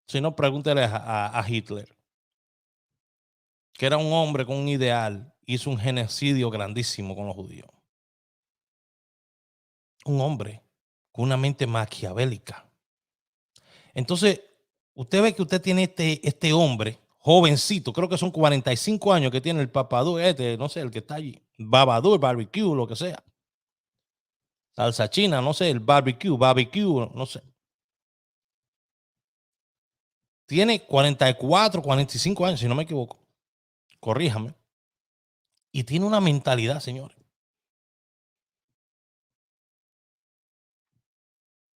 Si no, pregúntele a Hitler, que era un hombre con un ideal, hizo un genocidio grandísimo con los judíos. Un hombre con una mente maquiavélica. Entonces, usted ve que usted tiene este hombre jovencito, creo que son 45 años que tiene el Papadú, no sé, el que está allí, Babadú, el barbecue, lo que sea. Salsa china, no sé, el barbecue, no sé. Tiene 44, 45 años, si no me equivoco. Corríjame. Y tiene una mentalidad, señores.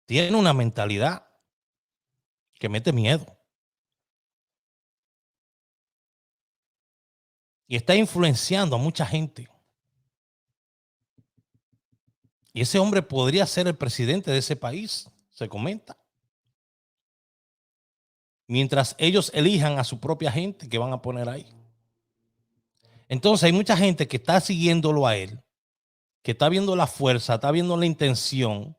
Tiene una mentalidad que mete miedo. Y está influenciando a mucha gente. Y ese hombre podría ser el presidente de ese país, se comenta. Mientras ellos elijan a su propia gente que van a poner ahí. Entonces hay mucha gente que está siguiéndolo a él, que está viendo la fuerza, está viendo la intención.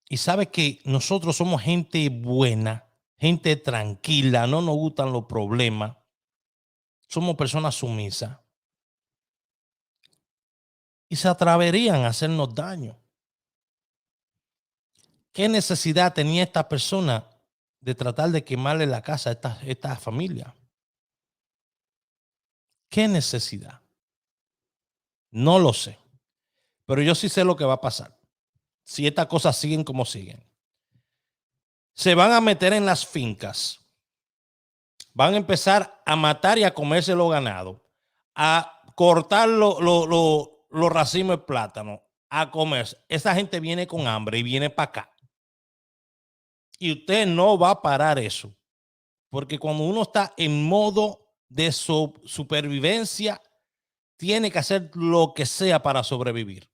Y sabe que nosotros somos gente buena, gente tranquila, no nos gustan los problemas. Somos personas sumisas. Y se atreverían a hacernos daño. ¿Qué necesidad tenía esta persona de tratar de quemarle la casa a esta familia? ¿Qué necesidad? No lo sé. Pero yo sí sé lo que va a pasar. Si estas cosas siguen como siguen. Se van a meter en las fincas. Van a empezar a matar y a comerse los ganados. A cortar los los racimos de plátano a comer. Esa gente viene con hambre y viene para acá. Y usted no va a parar eso. Porque cuando uno está en modo de supervivencia, tiene que hacer lo que sea para sobrevivir.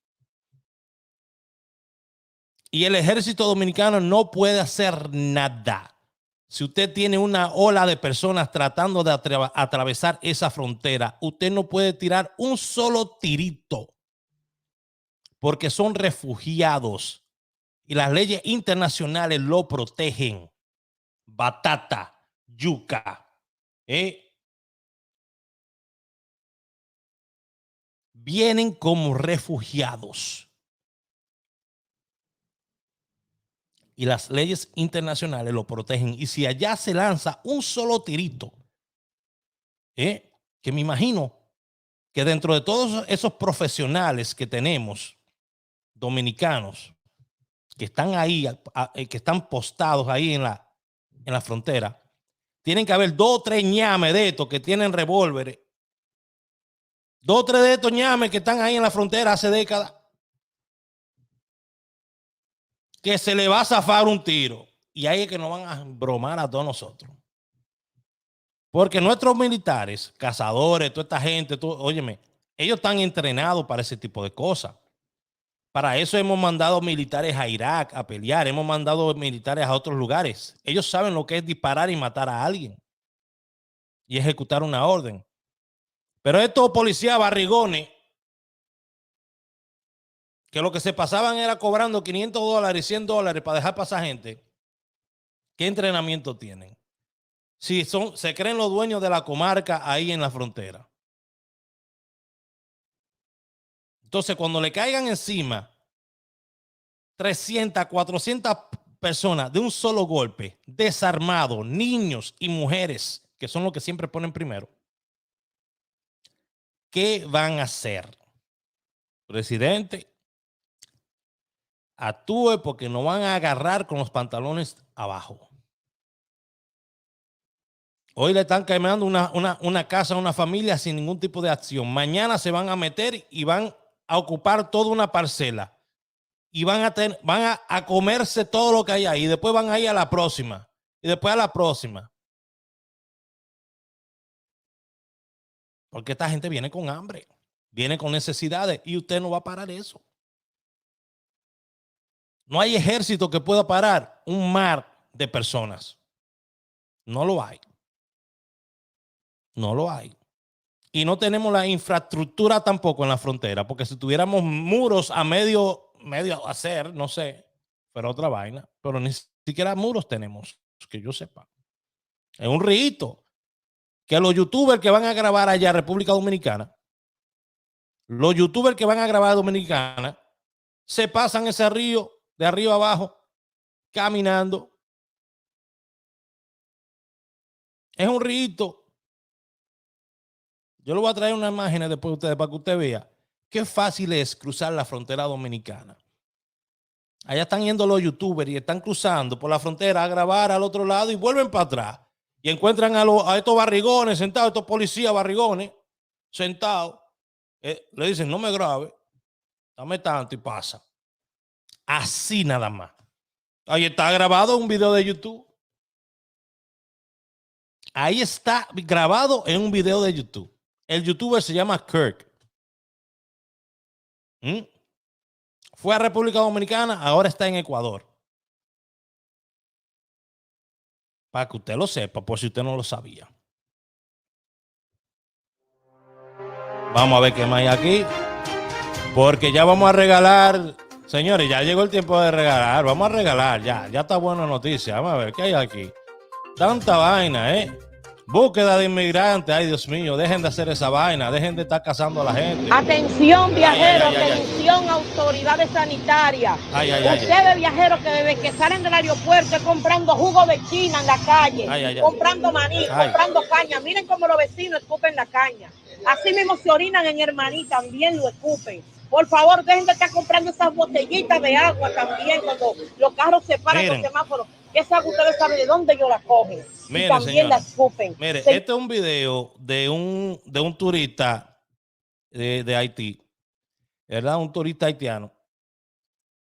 Y el ejército dominicano no puede hacer nada. Si usted tiene una ola de personas tratando de atravesar esa frontera, usted no puede tirar un solo tirito porque son refugiados y las leyes internacionales lo protegen. Batata, yuca, vienen como refugiados. Y las leyes internacionales lo protegen. Y si allá se lanza un solo tirito, que me imagino que dentro de todos esos profesionales que tenemos, dominicanos, que están ahí, que están postados ahí en la frontera, tienen que haber 2 o 3 ñames de estos que tienen revólveres. 2 o 3 de estos ñames que están ahí en la frontera hace décadas, que se le va a zafar un tiro. Y ahí es que nos van a bromar a todos nosotros. Porque nuestros militares, cazadores, toda esta gente, óyeme, ellos están entrenados para ese tipo de cosas. Para eso hemos mandado militares a Irak a pelear. Hemos mandado militares a otros lugares. Ellos saben lo que es disparar y matar a alguien y ejecutar una orden. Pero estos policías barrigones, que lo que se pasaban era cobrando $500, $100 para dejar pasar gente, ¿qué entrenamiento tienen? Si se creen los dueños de la comarca ahí en la frontera. Entonces, cuando le caigan encima 300, 400 personas de un solo golpe, desarmados, niños y mujeres, que son los que siempre ponen primero, ¿qué van a hacer? Presidente, actúe porque nos van a agarrar con los pantalones abajo. Hoy le están quemando una casa a una familia sin ningún tipo de acción. Mañana se van a meter y van a ocupar toda una parcela. Y van a comerse todo lo que hay ahí. Y después van a ir a la próxima. Y después a la próxima. Porque esta gente viene con hambre. Viene con necesidades. Y usted no va a parar eso. No hay ejército que pueda parar un mar de personas. No lo hay. No lo hay. Y no tenemos la infraestructura tampoco en la frontera, porque si tuviéramos muros a medio hacer, no sé, pero otra vaina, pero ni siquiera muros tenemos, que yo sepa. Es un rito que los youtubers que van a grabar allá a República Dominicana, los youtubers que van a grabar a Dominicana, se pasan ese río de arriba abajo caminando. Es un rito. Yo le voy a traer unas imágenes después de ustedes para que usted vea qué fácil es cruzar la frontera dominicana. Allá están yendo los youtubers y están cruzando por la frontera a grabar al otro lado y vuelven para atrás. Y encuentran a estos barrigones sentados, estos policías barrigones sentados. Le dicen, no me grabe, dame tanto y pasa. Así nada más. Ahí está grabado un video de YouTube. Ahí está grabado en un video de YouTube. El youtuber se llama Kirk. Fue a República Dominicana, ahora está en Ecuador. Para que usted lo sepa, por si usted no lo sabía. Vamos a ver qué más hay aquí. Porque ya vamos a regalar. Señores, ya llegó el tiempo de regalar. Vamos a regalar, ya está buena noticia. Vamos a ver qué hay aquí. Tanta vaina, Búsqueda de inmigrantes. Ay, Dios mío, dejen de hacer esa vaina. Dejen de estar cazando a la gente. Atención, viajeros. Atención, autoridades sanitarias. Ustedes, viajeros, que desde que salen del aeropuerto comprando jugo de China en la calle, comprando maní, comprando caña. Miren cómo los vecinos escupen la caña. Así mismo se orinan en el maní, también lo escupen. Por favor, dejen de estar comprando esas botellitas de agua también cuando los carros se paran en los semáforos. Esa agua ustedes saben de dónde yo la cogen. Mire, y también señora, la escupen. Mire, este es un video de un turista de Haití ¿verdad? Un turista haitiano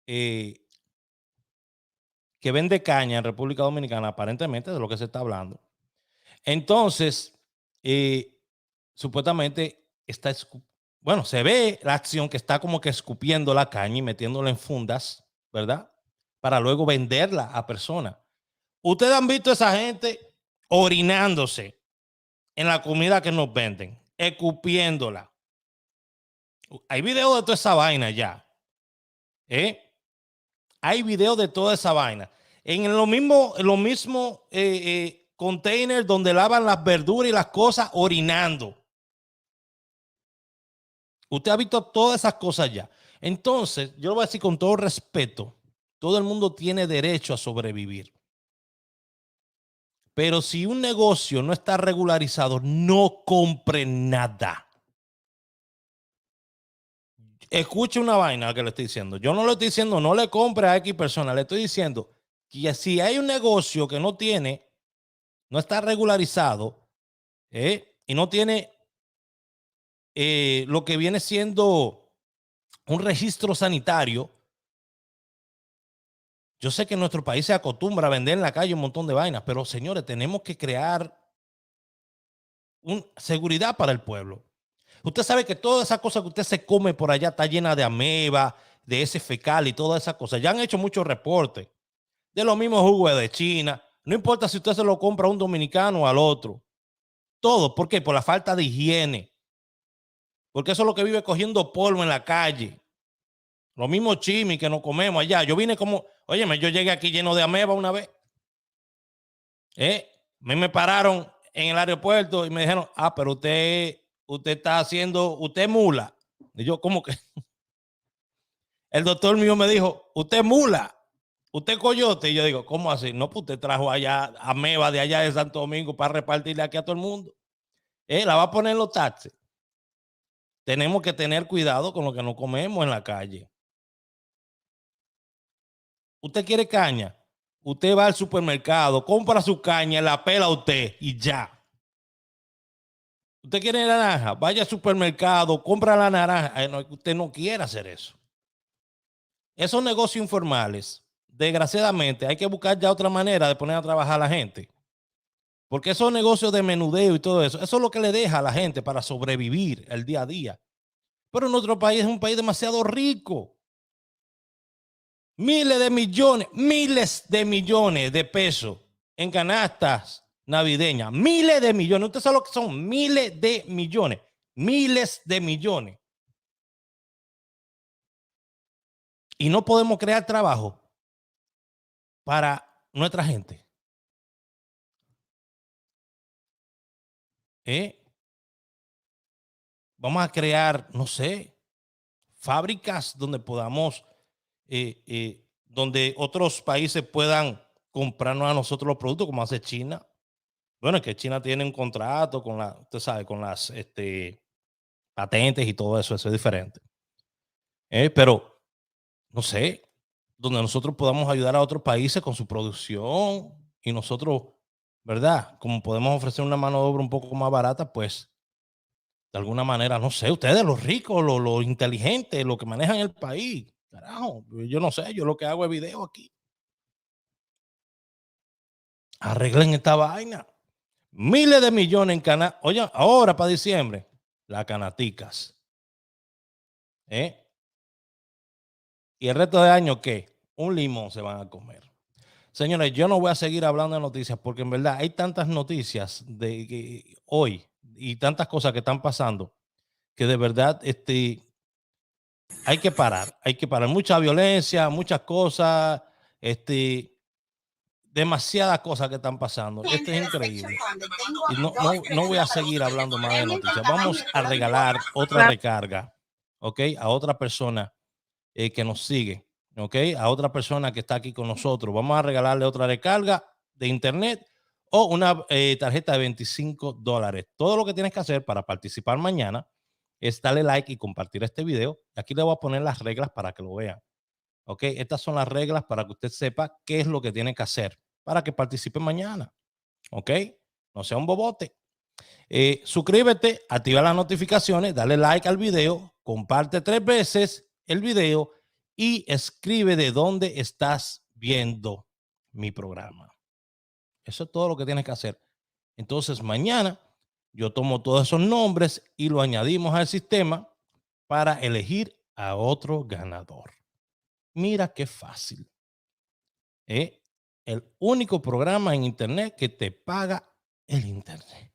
que vende caña en República Dominicana, aparentemente de lo que se está hablando. Entonces, supuestamente está, bueno, se ve la acción que está como que escupiendo la caña y metiéndola en fundas, ¿verdad? Para luego venderla a personas. Ustedes han visto a esa gente orinándose en la comida que nos venden, escupiéndola. Hay videos de toda esa vaina ya. Hay videos de toda esa vaina. En lo mismo container donde lavan las verduras y las cosas, orinando. Usted ha visto todas esas cosas ya. Entonces, yo lo voy a decir con todo respeto, todo el mundo tiene derecho a sobrevivir. Pero si un negocio no está regularizado, no compre nada. Escuche una vaina que le estoy diciendo. Yo no le estoy diciendo no le compre a X persona. Le estoy diciendo que si hay un negocio que no está regularizado y no tiene lo que viene siendo un registro sanitario. Yo sé que en nuestro país se acostumbra a vender en la calle un montón de vainas, pero señores, tenemos que crear seguridad para el pueblo. Usted sabe que toda esa cosa que usted se come por allá está llena de ameba, de ese fecal y todas esas cosas. Ya han hecho muchos reportes de los mismos jugos de China. No importa si usted se lo compra a un dominicano o al otro. Todo. ¿Por qué? Por la falta de higiene. Porque eso es lo que vive cogiendo polvo en la calle. Los mismos chimis que nos comemos allá. Yo vine como, óyeme, yo llegué aquí lleno de ameba una vez. Me pararon en el aeropuerto y me dijeron, pero usted está haciendo, usted es mula. Y yo, ¿cómo que? El doctor mío me dijo, usted es mula, usted es coyote. Y yo digo, ¿cómo así? No, pues usted trajo allá ameba de allá de Santo Domingo para repartirle aquí a todo el mundo. La va a poner en los taxis. Tenemos que tener cuidado con lo que nos comemos en la calle. Usted quiere caña, usted va al supermercado, compra su caña, la pela usted y ya. Usted quiere naranja, vaya al supermercado, compra la naranja. No, usted no quiere hacer eso. Esos negocios informales, desgraciadamente, hay que buscar ya otra manera de poner a trabajar a la gente. Porque esos negocios de menudeo y todo eso, eso es lo que le deja a la gente para sobrevivir el día a día. Pero nuestro país es un país demasiado rico. Miles de millones de pesos en canastas navideñas. Miles de millones. Usted sabe lo que son miles de millones. Miles de millones. Y no podemos crear trabajo para nuestra gente. Vamos a crear, no sé, fábricas donde podamos, donde otros países puedan comprarnos a nosotros los productos, como hace China. Bueno, es que China tiene un contrato con usted sabe, con las patentes y todo eso, eso es diferente. Pero, no sé, donde nosotros podamos ayudar a otros países con su producción y nosotros, ¿verdad? Como podemos ofrecer una mano de obra un poco más barata, pues, de alguna manera, no sé, ustedes, los ricos, los inteligentes, los que manejan el país, carajo, yo no sé, yo lo que hago es video aquí. Arreglen esta vaina. Miles de millones en canastas. Oye, ahora para diciembre, las canaticas. Y el resto de año, ¿qué? Un limón se van a comer. Señores, yo no voy a seguir hablando de noticias porque en verdad hay tantas noticias de hoy y tantas cosas que están pasando que de verdad hay que parar. Hay que parar. Mucha violencia, muchas cosas, demasiadas cosas que están pasando. Esto es increíble. Y no voy a seguir hablando más de noticias. Vamos a regalar otra recarga, ¿ok? A otra persona que nos sigue, ¿ok? A otra persona que está aquí con nosotros. Vamos a regalarle otra recarga de internet o una tarjeta de $25. Todo lo que tienes que hacer para participar mañana es darle like y compartir este video. Aquí le voy a poner las reglas para que lo vean. ¿Ok? Estas son las reglas para que usted sepa qué es lo que tiene que hacer para que participe mañana. ¿Ok? No sea un bobote. Suscríbete, activa las notificaciones, dale like al video, comparte 3 veces el video y escribe de dónde estás viendo mi programa. Eso es todo lo que tienes que hacer. Entonces mañana yo tomo todos esos nombres y lo añadimos al sistema para elegir a otro ganador. Mira qué fácil. El único programa en internet que te paga el internet.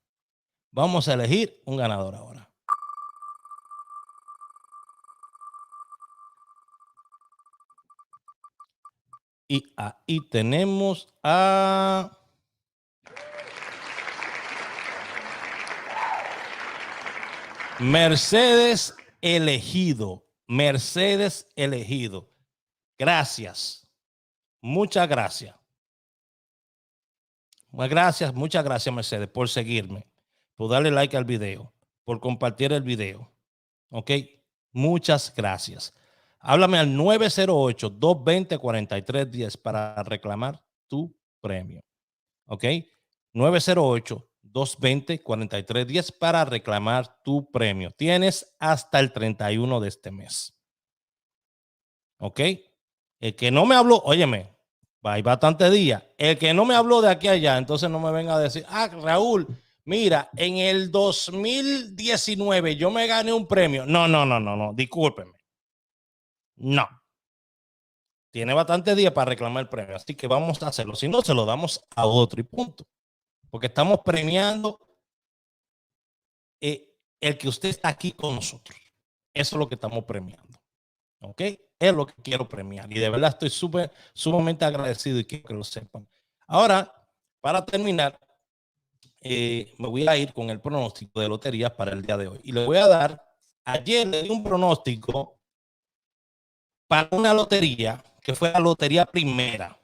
Vamos a elegir un ganador ahora. Y ahí tenemos a Mercedes Elegido. Mercedes Elegido. Gracias. Muchas gracias. Muchas gracias, Mercedes, por seguirme, por darle like al video, por compartir el video. Ok, muchas gracias. Háblame al 908-220-4310 para reclamar tu premio. Ok, 908-220-4310 para reclamar tu premio. Tienes hasta el 31 de este mes. Ok, el que no me habló, óyeme, hay bastantes días. El que no me habló de aquí a allá, entonces no me venga a decir, Raúl, mira, en el 2019 yo me gané un premio. No, discúlpeme. No. Tiene bastantes días para reclamar el premio, así que vamos a hacerlo. Si no, se lo damos a otro y punto. Porque estamos premiando el que usted está aquí con nosotros. Eso es lo que estamos premiando. ¿Ok? Es lo que quiero premiar. Y de verdad estoy sumamente agradecido y quiero que lo sepan. Ahora, para terminar, me voy a ir con el pronóstico de loterías para el día de hoy. Y le voy a dar, ayer le di un pronóstico para una lotería que fue la lotería primera.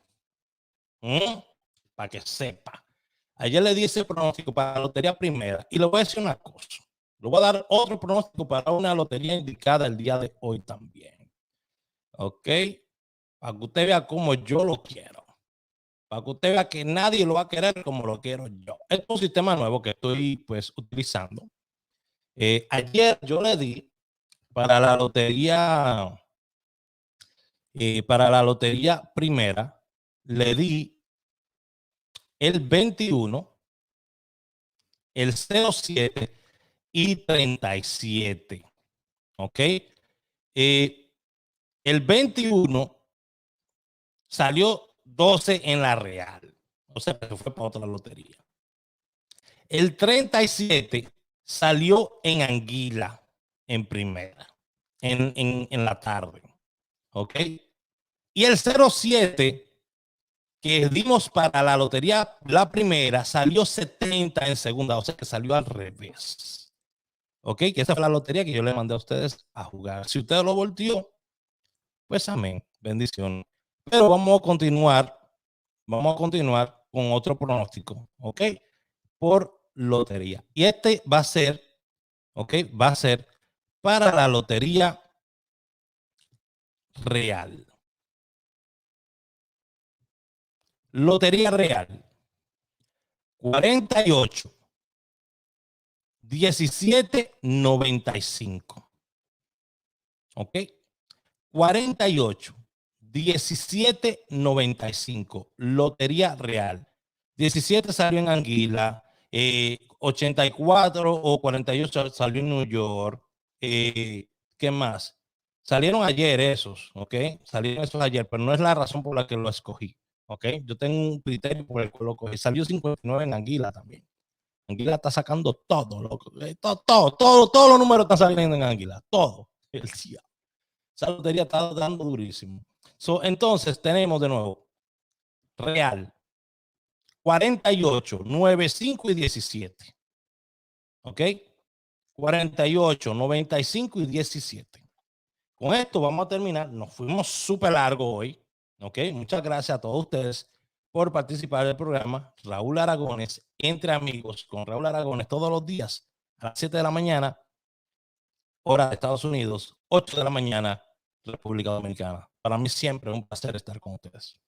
Para que sepa. Ayer le di ese pronóstico para la lotería primera. Y le voy a decir una cosa. Le voy a dar otro pronóstico para una lotería indicada el día de hoy también. Ok, para que usted vea cómo yo lo quiero, para que usted vea que nadie lo va a querer como lo quiero yo. Este es un sistema nuevo que estoy pues utilizando. Ayer yo le di para la lotería primera, le di el 21, el 07 y 37. Ok, el 21 salió 12 en la real. O sea, que fue para otra lotería. El 37 salió en Anguila, en primera, en la tarde. ¿Ok? Y el 07 que dimos para la lotería, la primera, salió 70 en segunda. O sea, que salió al revés. ¿Ok? Que esa fue la lotería que yo le mandé a ustedes a jugar. Si usted lo volteó, pues amén, bendición. Pero vamos a continuar con otro pronóstico, ¿ok? Por lotería. Y este va a ser, ¿ok? Va a ser para la lotería real. Lotería real. 48, 17, 95. ¿Ok? 48, 17, 95. Lotería real. 17 salió en Anguila. 84 o 48 salió en New York. ¿Qué más? Salieron ayer esos, ¿ok? Salieron esos ayer, pero no es la razón por la que lo escogí, ¿ok? Yo tengo un criterio por el cual lo cogí. Salió 59 en Anguila también. Anguila está sacando todo, loco. Todos los números están saliendo en Anguila. Todo. El día. Esa lotería está dando durísimo. Entonces tenemos de nuevo real 48, 95 y 17. ¿Ok? 48, 95 y 17. Con esto vamos a terminar. Nos fuimos súper largo hoy. ¿Ok? Muchas gracias a todos ustedes por participar del programa Raúl Aragones Entre Amigos con Raúl Aragones todos los días a las 7 de la mañana, hora de Estados Unidos, 8 de la mañana, República Dominicana. Para mí siempre es un placer estar con ustedes.